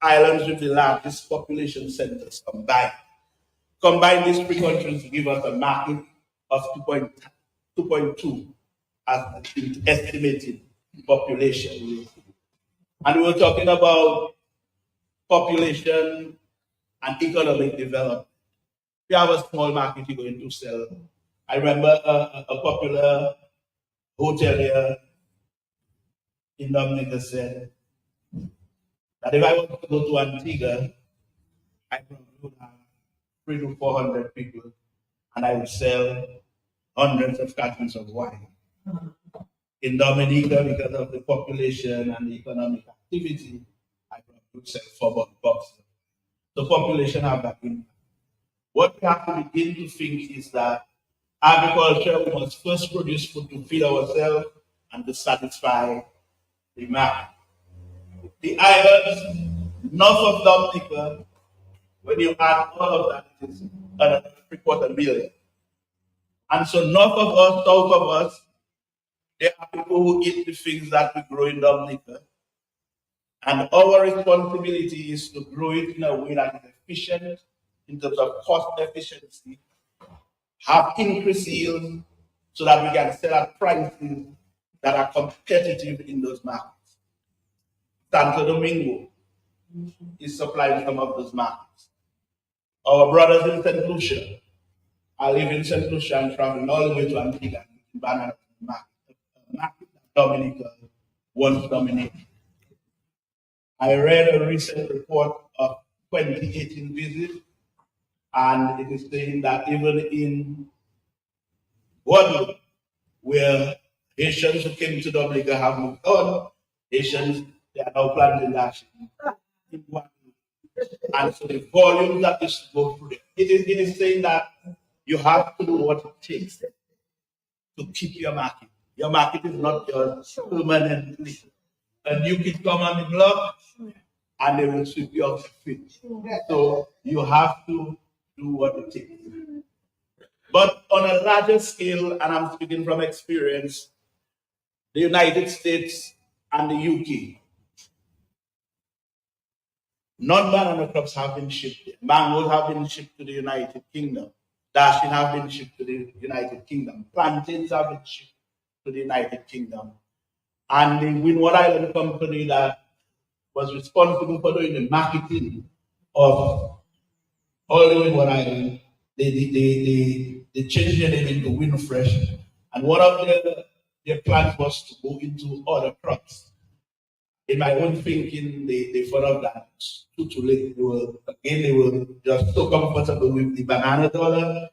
islands with the largest population centers combined. Combine these three countries to give us a market of 2.2 as estimated population. And we were talking about population and economic development. We have a small market you're going to sell. I remember a popular hotelier in Dominica said that if I was to go to Antigua, I probably would have 300 to 400 people, and I would sell hundreds of cartons of wine. In Dominica, because of the population and the economic activity, I probably would sell 4 boxes. The population have that impact. What we have to begin to think is that agriculture, we must first produce food to feed ourselves and to satisfy demand. The islands north of Dominica, when you add all of that, it is another 3/4 million. And so north of us, south of us, there are people who eat the things that we grow in Dominica. And our responsibility is to grow it in a way that is efficient in terms of cost efficiency, have increased yield so that we can sell at prices that are competitive in those markets. Santo Domingo is supplying some of those markets. Our brothers in St. Lucia are living in St. Lucia and traveling all the way to Antigua in banana market, a market that Dominica once dominated. I read a recent report of 2018 visit, and it is saying that even in Guadeloupe, where Haitians who came to Dominica have moved on, Haitians, they are now planting that in Guadeloupe. And so the volume that is to go through there, it is saying that you have to do what it takes to keep your market. Your market is not yours permanently. A new kid come on the block and they will sweep you off the feet. So you have to do what it takes. But on a larger scale, and I'm speaking from experience, the United States and the UK Non-banana crops have been shipped. Mangoes have been shipped to the United Kingdom. Dashing have been shipped to the United Kingdom. Plantains have been shipped to the United Kingdom. And the Windward Island company that was responsible for doing the marketing of all the Windward Island, they changed their name into Windfresh. And one of their plans was to go into other crops. In my own thinking, they thought of that too late. They were just so comfortable with the banana dollar,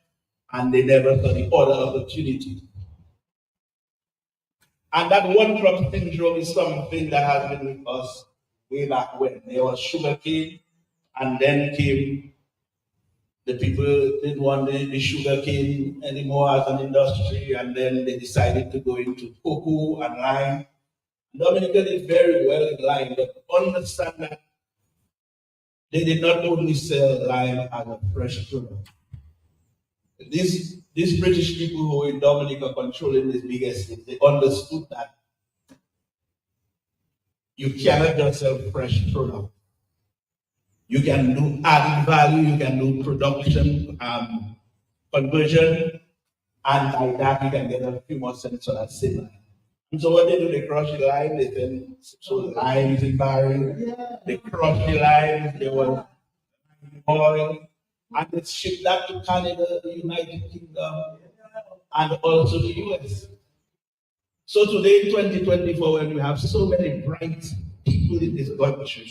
and they never saw the other opportunity. And that one crop syndrome is something that has been with us way back when. There was sugarcane, and then came the people didn't want the sugarcane anymore as an industry, and then they decided to go into cocoa and lime. Dominica did very well in lime, but understand that they did not only sell lime as a fresh product. These British people who were in Dominica controlling this big estate, they understood that you cannot just sell fresh product. You can do added value, you can do production, conversion, and by that you can get a few more cents on that same line. And so what they do, they crush the lime, they then so limes in barrel, they crush the limes, they want oil, and they ship that to Canada, the United Kingdom, and also the US. So today in 2024, when we have so many bright people in this country,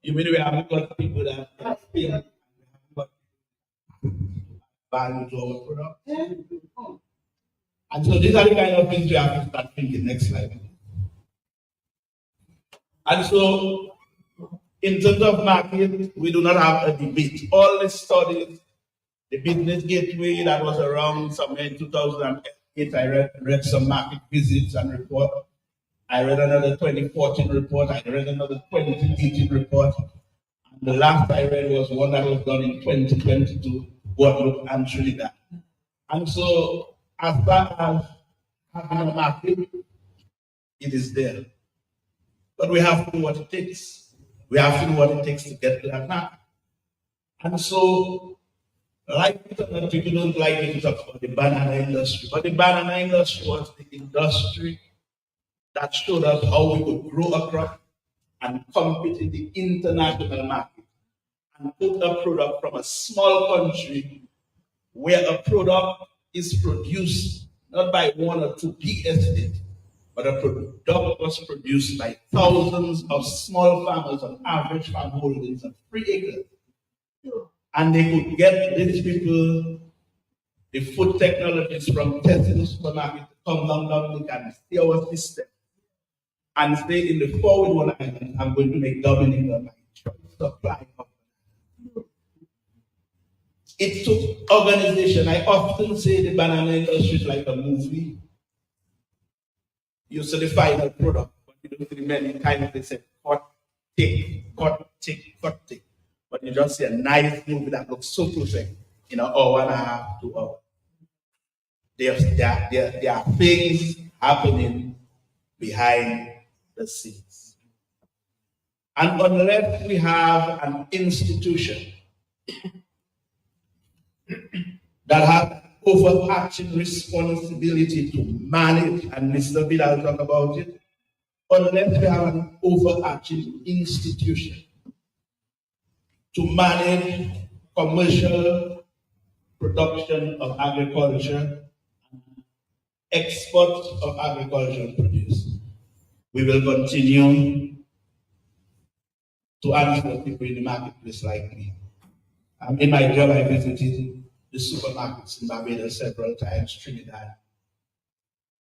you mean we have got people that have value to our product? And so these are the kind of things we have to start thinking. Next slide. And so, in terms of market, we do not have a debate. All the studies, the business gateway that was around somewhere in 2008, I read some market visits and report. I read another 2014 report. I read another 2018 report. And the last I read was one that was done in 2022, Guadeloupe and Trinidad. And so, as far as having a market, it is there. But we have to know what it takes. We have to know what it takes to get to that market. And so, like people don't like to talk about the banana industry, but the banana industry was the industry that showed us how we could grow a crop and compete in the international market and put a product from a small country where a product is produced not by one or two big estates, but a product was produced by thousands of small farmers on average farm holdings of 3 acres. And they could get these people, the food technologists from Tesla supermarket, to come down Dominica and see our system and say in the forward one island, I'm going to make Dominica my choice supply. It took organization. I often say the banana industry is like a movie. You see the final product, but you don't see many times they say cut, take, cut, take, cut, take. But you just see a nice movie that looks so perfect in an hour and a half, 2 hours. There are things happening behind the scenes. And on the left, we have an institution that has overarching responsibility to manage, and Mr. Vidal talk about it. On the left, we have an overarching institution to manage commercial production of agriculture, export of agricultural produce. We will continue to answer people in the marketplace like me. In my job, I visited the supermarkets in Barbados several times, Trinidad.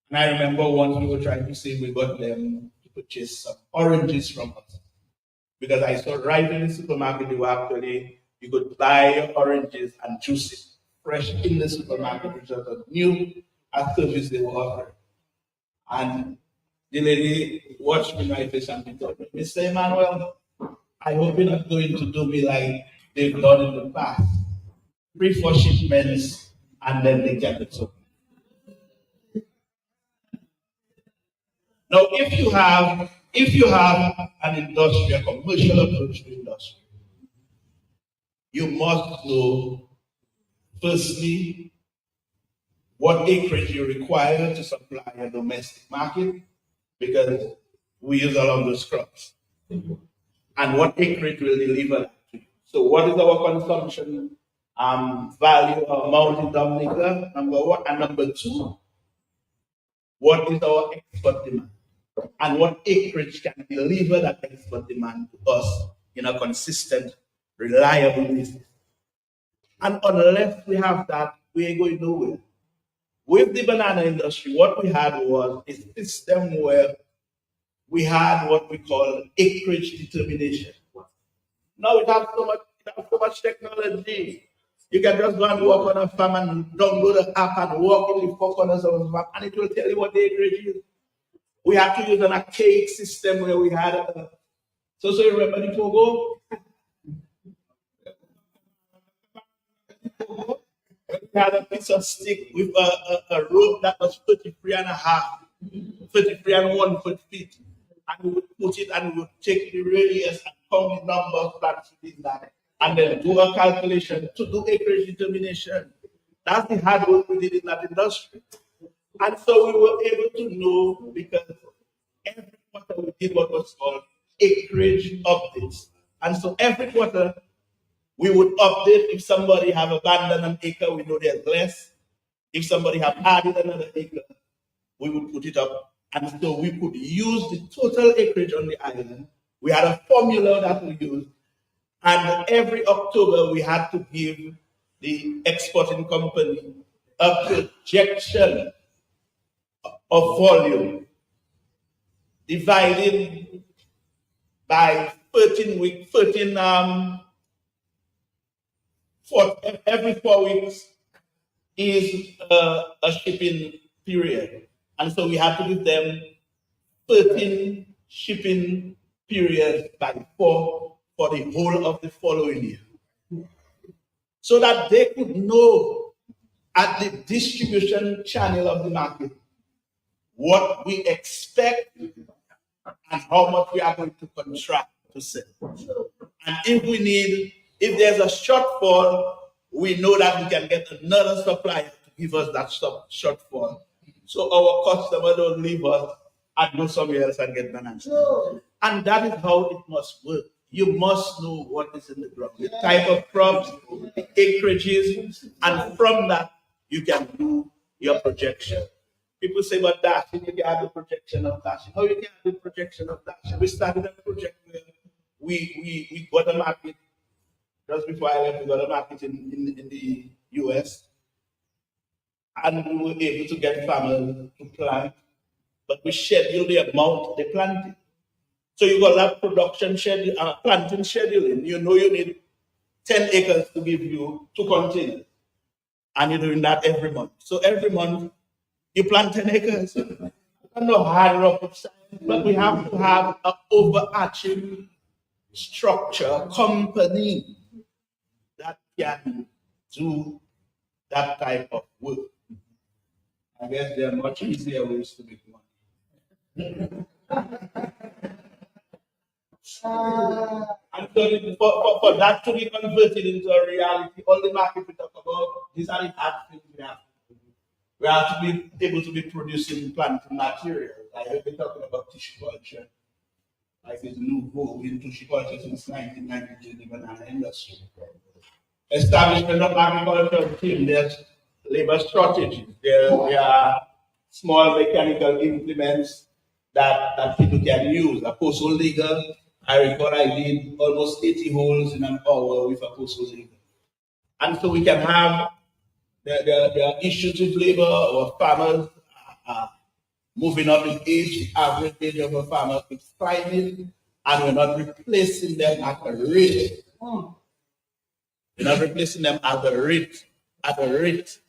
And I remember once we were trying to say we got them to purchase some oranges from us. Because I saw right in the supermarket, you could buy oranges and juice it fresh in the supermarket, which was a new service they were offering. And the lady watched me my face and told me, Mr. Emmanuel, I hope you're not going to do me like they've done in the past. 3-4 shipments and then they get it. So now if you have an industry, a commercial approach to industry, you must know, firstly, what acreage you require to supply a domestic market, because we use a lot of those crops, and what acreage will deliver that to you. So what is our consumption value or amount in Dominica, number one, and number two, what is our export demand, and what acreage can deliver that export demand to us in a consistent, reliable basis. And unless we have that, we ain't going nowhere. With the banana industry, what we had was a system where we had what we call acreage determination. Now it has so much technology. You can just go and walk on a farm and download an app and walk in the four corners of a farm, and it will tell you what the acreage is. We had to use an archaic system where we had so you remember the Pogo? We had a piece of stick with a rope that was 33 and a half, 33 and 1 foot feet. And we would put it and we would take the radius and count the number of plants within that, and then do a calculation to do acreage determination. That's the hard work we did in that industry. And so we were able to know, because every quarter we did what was called acreage updates. And so every quarter we would update. If somebody have abandoned an acre, we know there's less. If somebody have added another acre, we would put it up. And so we could use the total acreage on the island. We had a formula that we used. And every October, we had to give the exporting company a projection of volume divided by 13 weeks, every 4 weeks is a shipping period. And so we had to give them 13 shipping periods by 4 for the whole of the following year, so that they could know at the distribution channel of the market what we expect and how much we are going to contract to sell. And if there's a shortfall, we know that we can get another supplier to give us that shortfall. So our customer don't leave us and go somewhere else and get bananas. And that is how it must work. You must know what is in the ground, the type of crops, the acreages, and from that you can do your projection. People say, but dashing, you can have the projection of dashing. How you can have the projection of dashing? We started a project where we got a market. Just before I left, we got a market in the US. And we were able to get farmers to plant, but we scheduled the amount they planted. So you got that production schedule, planting scheduling. You know you need 10 acres to give you 2 containers. And you're doing that every month. So every month, you plant 10 acres. I don't know hard rocket science, but we have to have an overarching structure, company that can do that type of work. I guess there are much easier ways to make money. And so for that to be converted into a reality, all the market we talk about, these are the hard things we have to do. We have to be able to be producing planting materials. I have been talking about tissue culture. Like this new move in tissue culture since 1990 in the banana industry. Establishment of agricultural team, there's labor strategies. There are small mechanical implements that people can use. A postal digger, I recall I did almost 80 holes in an hour with a postal digger. And so we can have, there are issues with labor, or farmers moving up in age. The average age of a farmer is climbing, and we're not replacing them at a rate. We're not replacing them at a rate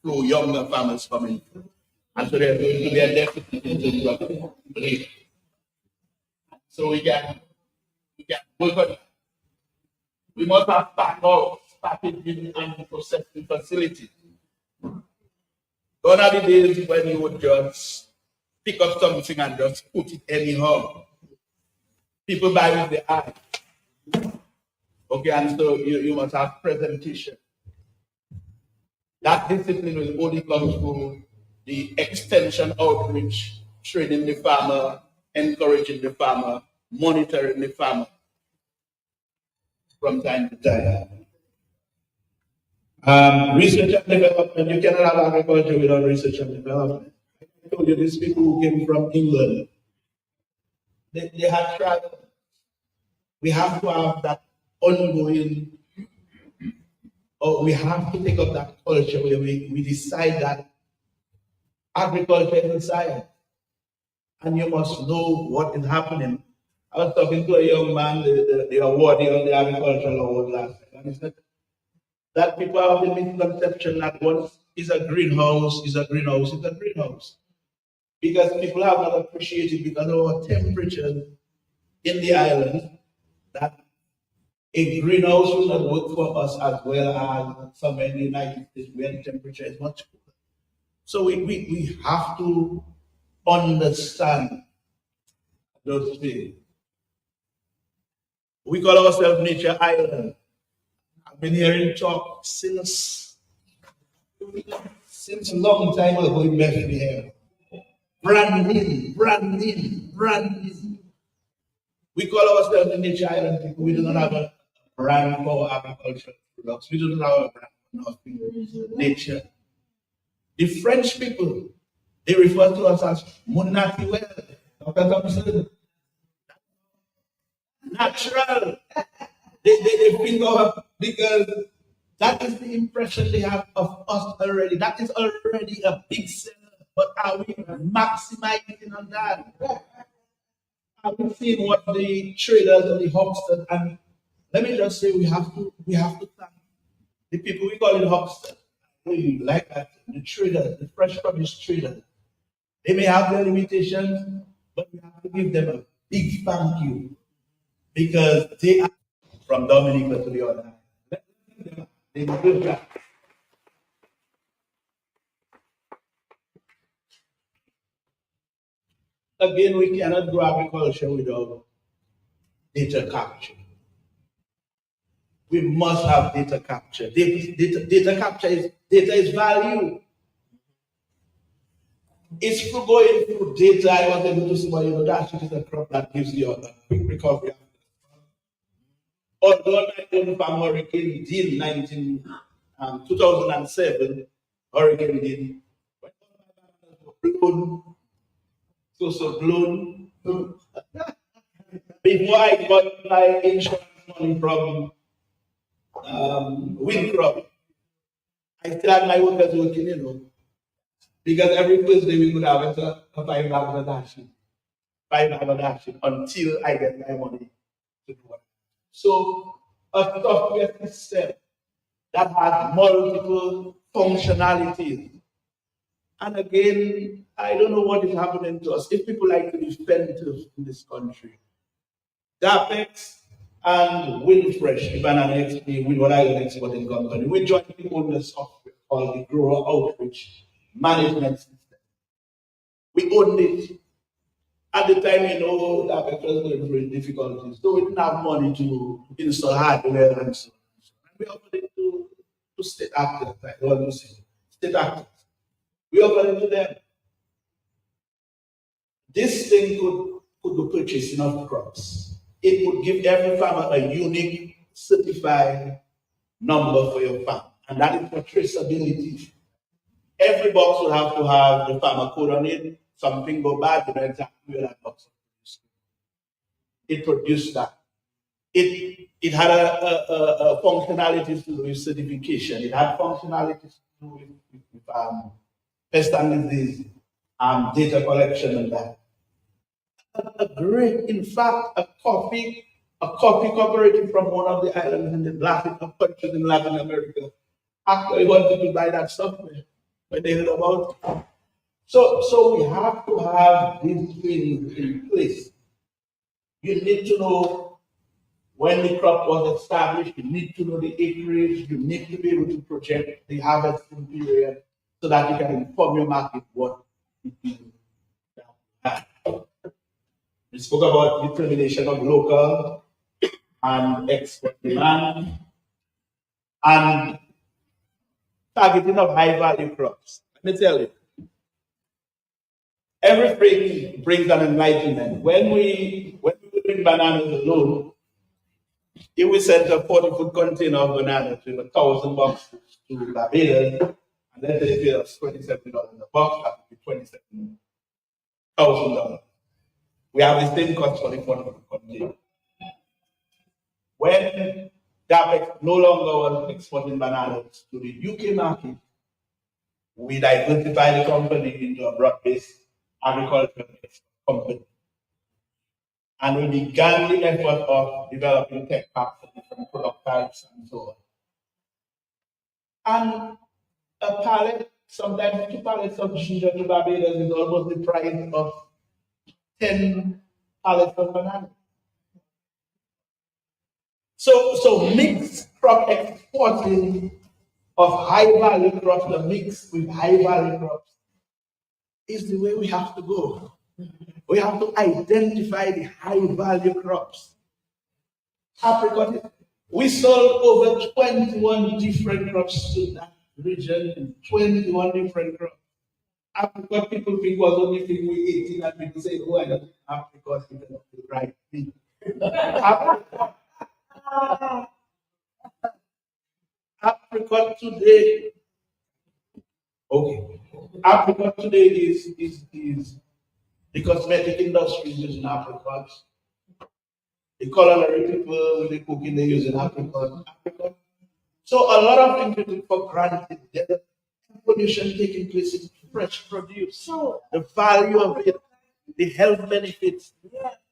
through younger farmers coming. And so there's going to be a deficit in terms of labor. So we can work on it. We must have packaging and processing facilities. Gone are the days when you would just pick up something and just put it anyhow. People buy with the eye. Okay, and so you must have presentation. That discipline will only come through the extension outreach, training the farmer, encouraging the farmer, monitoring the farmer from time to time. Research and development, you cannot have agriculture without research and development. I told you these people who came from England, they had traveled. We have to have that ongoing, or we have to take up that culture where we decide that agriculture is a science and you must know what is happening. I was talking to a young man, the awardee on the agricultural award last night, and he said that people have the misconception that once is a greenhouse, is a greenhouse, is a greenhouse. Because people have not appreciated because of our temperatures in the island that a greenhouse will not work for us as well as somewhere in the United States where the temperature is much cooler. So we have to understand those things. We call ourselves Nature Island. I've been hearing talk since a long time ago in Bethlehem. Branding. We call ourselves the Nature Island people. We do not have a brand for agricultural products. We do not have a brand for nothing. Nature. The French people, they refer to us as mon naturel. Dr. Thompson. Natural. They think of because that is the impression they have of us already. That is already a big seller. But are we maximizing on that? Are we seeing what the traders and the hucksters, and let me just say we have to thank the people we call it hucksters. We like that, the traders, the fresh produce traders. They may have their limitations, but we have to give them a big thank you because they are from Dominica to the other. They do that. Again, we cannot grow agriculture without data capture. We must have data capture. Data capture is value. It's through going through data. I was able to see that is a crop that gives you a quick recovery. Although my own farm hurricane did 2007 hurricane did blown, so blown. Before I got my insurance money from wind crop, I still had my workers working, because every Thursday we could have a $5 dash until I get my money to do it. So a software system that has multiple functionalities. And again, I don't know what is happening to us. If people like to be spenders in this country, DAPEX and Windfresh, the banana XP, with what I will exporting company, we jointly own the software called the Grower Outreach Management System. We owned it. At the time, DAPEX was going through difficulties, so we didn't have money to install hardware and so on. And we offered it to state actors, like what you say, state actors. We offered it to them. This thing could be purchasing of crops. It would give every farmer a unique certified number for your farm, and that is for traceability. Every box will have to have the farmer code on it. Something go bad, you know exactly where that box is. It produced that. It had a functionality to do with certification. It had functionalities to do with pest and disease, data collection and that. In fact, a coffee cooperative from one of the islands in the Latin countries in Latin America actually wanted to buy that software when they heard about it. So we have to have these things in place. You need to know when the crop was established, you need to know the acreage, you need to be able to project the harvesting period so that you can inform your market what it is. We spoke about determination of local and export demand and targeting of high value crops. Let me tell you, everything brings an enlightenment. When we were doing bananas alone, if we sent a 40-foot container of bananas with 1,000 boxes to Barbados, and then they paid us $27 a box, that would be $27,000. We have the same cost for the 40-foot container. When GAP no longer was exporting bananas to the UK market, we diversified the company into a broad-based agricultural company. And we began the effort of developing tech packs for different product types and so on. And a pallet, sometimes 2 pallets of ginger to Barbados is almost the price of 10 pallets of bananas. So mixed crop exporting of high value crops, the mix with high value crops, is the way we have to go. We have to identify the high value crops. Apricot, we sold over 21 different crops to that region, and 21 different crops. Apricot people think was only thing we 18, and people say, oh, I don't apricot is the right thing. Apricot today, okay. Apricot today is the cosmetic industry using apricots. The culinary people with the cooking, they using apricot. So a lot of things we take for granted. There's pollution taking place in fresh produce. So the value of it, the health benefits.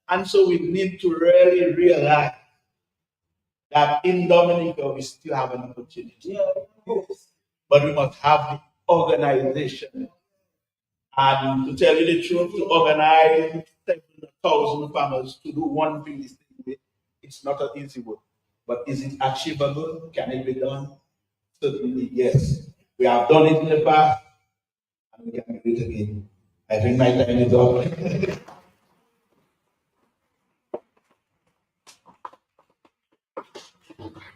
And so we need to really realize that in Dominica we still have an opportunity. But we must have the organization. And to tell you the truth, to organize 7,000 farmers to do one thing distinctly, it's not an easy work. But is it achievable? Can it be done? Certainly, yes. We have done it in the past, and we can do it again. I think my time is up.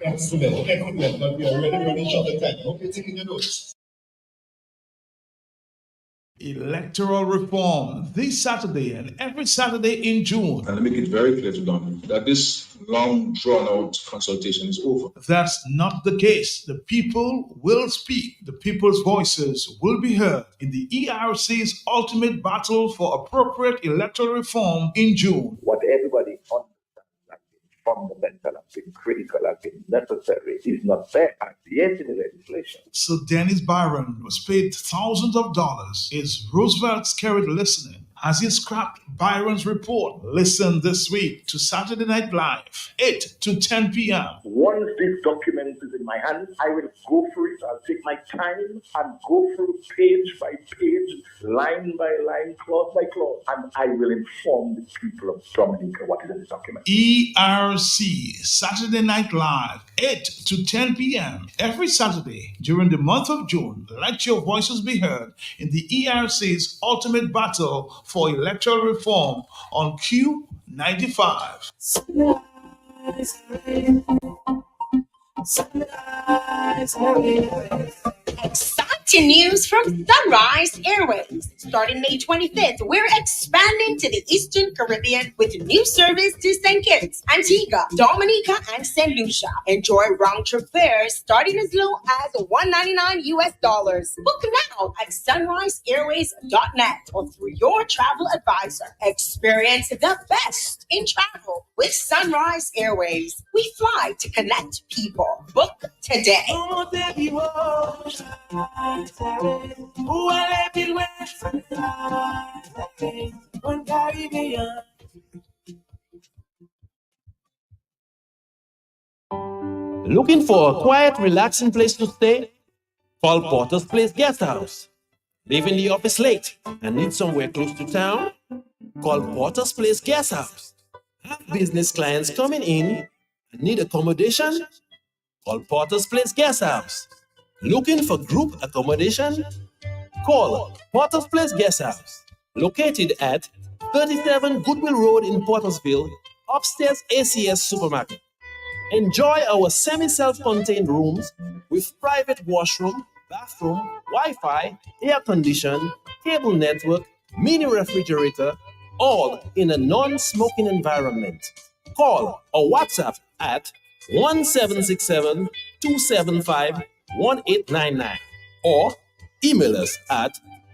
Excellent, excellent. But we are really running short of time. I hope you're taking your notes. Electoral reform this Saturday and every Saturday in June. And let me make it very clear to them that this long drawn out consultation is over. That's not the case. The people will speak. The people's voices will be heard in the ERC's ultimate battle for appropriate electoral reform in June. What everybody understands fundamental and been critical and been necessary is not there as yet in the legislation. So Dennis Byron was paid thousands of dollars. Is Roosevelt Skerritt listening? Has he scrapped Byron's report? Listen this week to Saturday Night Live, 8 to 10 p.m. Once this document is in my hands, I will go through it. I'll take my time and go through page by page, line by line, clause by clause, and I will inform the people of Dominica what is in this document. ERC, Saturday Night Live, 8 to 10 p.m. every Saturday during the month of June. Let your voices be heard in the ERC's ultimate battle for electoral reform on Q95. Exciting news from Sunrise Airways. Starting May 25th, we're expanding to the Eastern Caribbean with new service to St. Kitts, Antigua, Dominica, and St. Lucia. Enjoy round-trip fares starting as low as $199 US. Book now at sunriseairways.net or through your travel advisor. Experience the best in travel with Sunrise Airways. We fly to connect people. Book today. Looking for a quiet, relaxing place to stay? Call Porter's Place Guest House. Leaving the office late and need somewhere close to town? Call Porter's Place Guest House. Have business clients coming in and need accommodation? Call Porter's Place Guest House. Looking for group accommodation? Call Porter's Place Guest House. Located at 37 Goodwill Road in Portersville, upstairs ACS Supermarket. Enjoy our semi-self-contained rooms with private washroom, bathroom, Wi-Fi, air condition, cable network, mini refrigerator, all in a non-smoking environment. Call or WhatsApp at 1767-275-1899 or email us at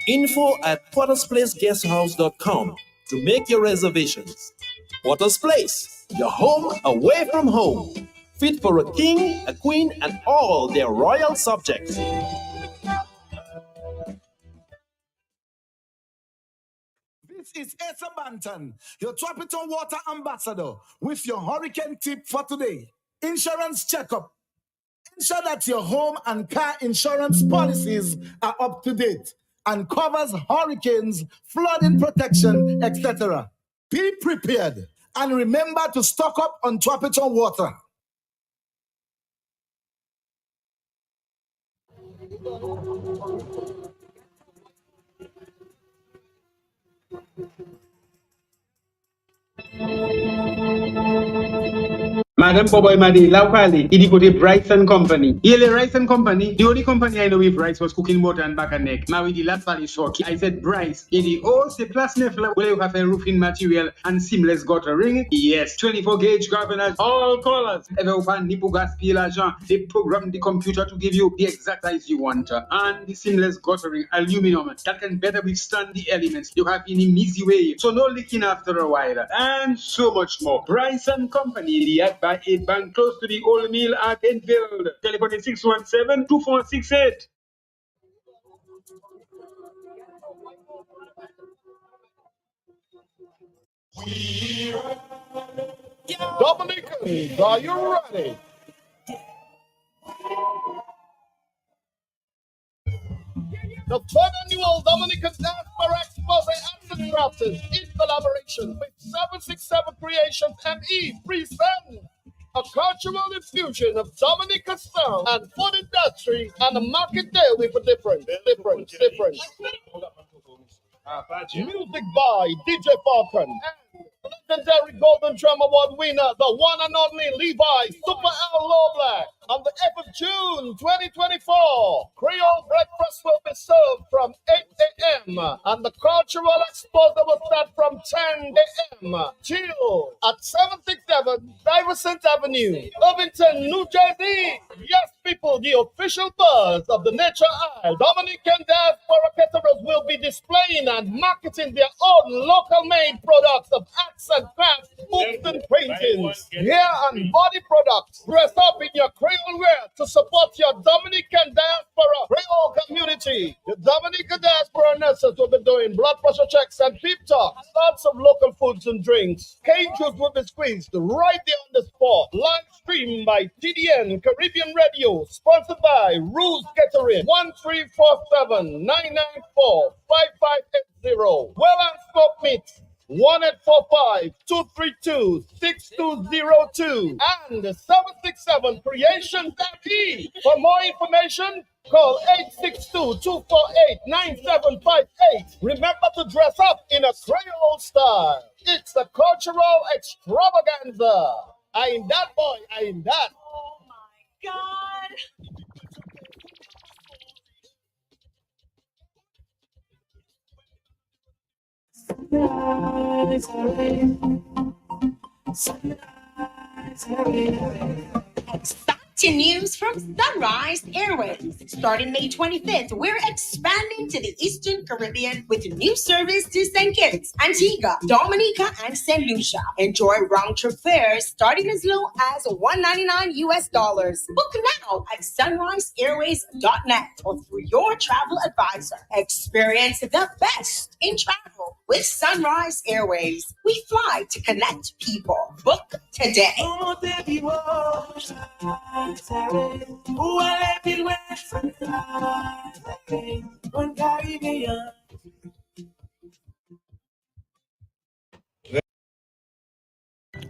info@pottersplaceguesthouse.com to make your reservations. Potter's Place, your home away from home. Fit for a king, a queen, and all their royal subjects. This is Asa Banton, your Tropical Water Ambassador, with your hurricane tip for today. Insurance checkup. Ensure that your home and car insurance policies are up to date and covers hurricanes, flooding protection, etc. Be prepared and remember to stock up on tropical water. Madam Boboy Madi, Laukali, Idikote Rice and Company. Yele Rice and Company, the only company I know with rice was cooking motor and back and neck. Now with the last valley short, I said Bryce. In the old plus nefla, where you have a roofing material and seamless guttering. Yes, 24 gauge governors, all colors. Ever open Nipo gas peel agent, they program the computer to give you the exact size you want. And the seamless guttering, aluminum, that can better withstand the elements. You have in an easy way, so no leaking after a while. And so much more. Bryce and Company, the by 8 bank close to the old mill at Enfield. Telephone is 617-2468. Dominicans, are you ready? The third annual Dominican Diaspora Expose and Crafters in collaboration with 767 Creations ME present a cultural infusion of Dominican sound and food industry and a market day with a different. Music by DJ Falcon and legendary Golden Drum Award winner, the one and only Levi Super L Low Black. On the 8th of June 2024, Creole breakfast will be served from 8 a.m. and the cultural exposure will start from 10 a.m. till at 767 Stuyvesant Avenue, Irvington, New Jersey. Yes, people, the official buzz of the Nature Isle. Dominican Diaspora caterers will be displaying and marketing their own local-made products of arts and crafts, books and paintings, hair and body products. Dress up in your Creole wear to support your Dominican Diaspora Creole community. The Dominican Diaspora nurses will be doing blood pressure checks and peep talks. Lots of local foods and drinks. Cane juice will be squeezed right there on the spot. Live stream by TDN Caribbean Radio. Sponsored by Rules Catering. 1347-994-5580. Well and Smoke Meats. 1845-232-6202 and 767 Creation.e. For more information, call 862-248-9758. Remember to dress up in a Creole style. It's a cultural extravaganza. I am that boy. I am that. Oh my God. Exciting news from Sunrise Airways. Starting May 25th, we're expanding to the Eastern Caribbean with new service to St. Kitts, Antigua, Dominica, and St. Lucia. Enjoy round-trip fares starting as low as $199 US. Book now at sunriseairways.net or through your travel advisor. Experience the best in travel with Sunrise Airways. We fly to connect people. Book today.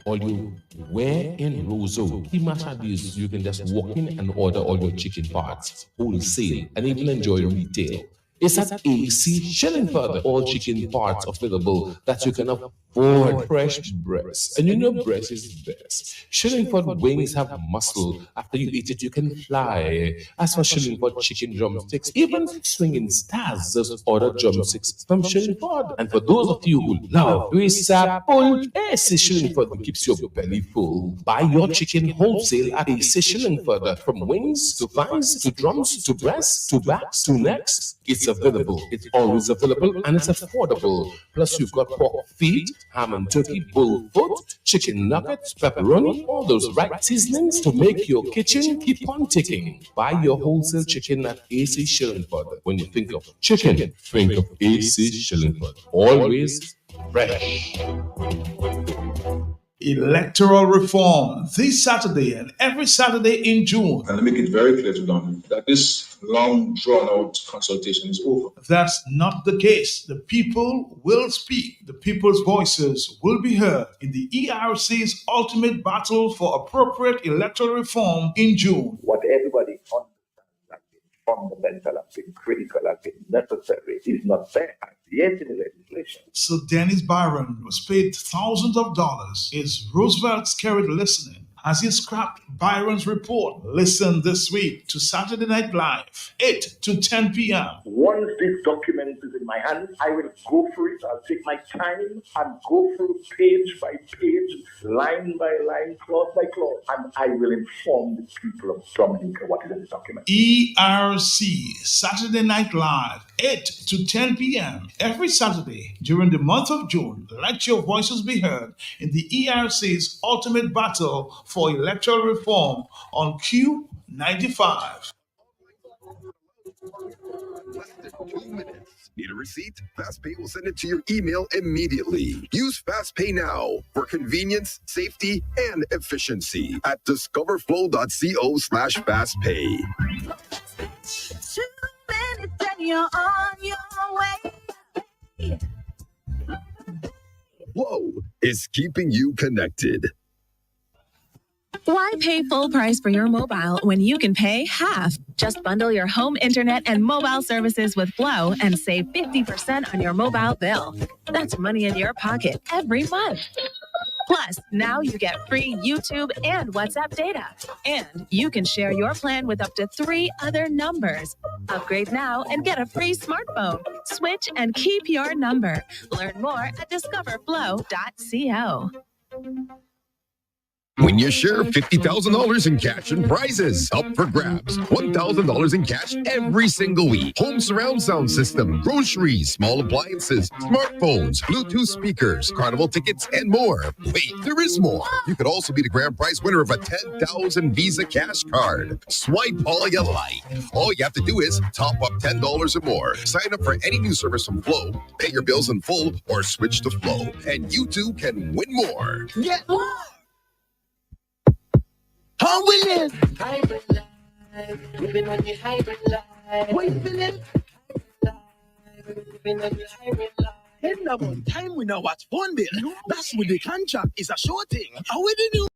All you where in Roseau, Kimashadis, you can just walk in and order all your chicken parts, wholesale, and even enjoy retail. is at AC Shillingford. All chicken parts available that you can afford fresh breast. And you know breast is best. Shillingford wings have muscle. After you eat it, you can fly. As for Shillingford chicken drumsticks, even swinging stars just order drumsticks from Shillingford. And for those of you who love pull, AC Shillingford keeps your belly full. Buy your chicken wholesale at AC Shillingford. From wings to thighs to drums to breasts to backs to necks. It's available. It's always available and it's affordable. Plus, you've got pork feet, ham and turkey, bull foot, chicken nuggets, pepperoni, all those right seasonings to make your kitchen keep on ticking. Buy your wholesale chicken at AC Shillingford. When you think of chicken, think of AC Shillingford. Always fresh. Electoral reform this Saturday and every Saturday in June. And let me make it very clear to them that this long drawn out consultation is over. That's not the case. The people will speak. The people's voices will be heard in the ERC's ultimate battle for appropriate electoral reform in June. What everybody understands has been fundamental, has been critical, has been necessary, is not there yet in the legislation. So Dennis Byron was paid thousands of dollars. Is Roosevelt scared listening? Has he scrapped Byron's report? Listen this week to Saturday Night Live, 8 to 10 p.m. Once this document is in my hands, I will go through it. I'll take my time and go through page by page, line by line, clause by clause, and I will inform the people of Dominica what is in the document. ERC, Saturday Night Live, 8 to 10 p.m. every Saturday during the month of June. Let your voices be heard in the ERC's ultimate battle for electoral reform on Q95. Less than 2 minutes. Need a receipt? FastPay will send it to your email immediately. Use FastPay now for convenience, safety, and efficiency at discoverflow.co/fastpay. 2 minutes and you're on your way. Flow is keeping you connected. Why pay full price for your mobile when you can pay half? Just bundle your home internet and mobile services with Flow and save 50% on your mobile bill. That's money in your pocket every month. Plus, now you get free YouTube and WhatsApp data. And you can share your plan with up to 3 other numbers. Upgrade now and get a free smartphone. Switch and keep your number. Learn more at discoverflow.co. When you share $50,000 in cash and prizes, up for grabs. $1,000 in cash every single week. Home surround sound system, groceries, small appliances, smartphones, Bluetooth speakers, carnival tickets, and more. Wait, there is more. You could also be the grand prize winner of a $10,000 Visa cash card. Swipe all you like. All you have to do is top up $10 or more. Sign up for any new service from Flow, pay your bills in full, or switch to Flow. And you too can win more. Get more! How we live? Hybrid life. Living on the hybrid life. We feeling living on the hybrid life. Head about time we know what's phone bill. That's with the contract is a sure thing. How we do?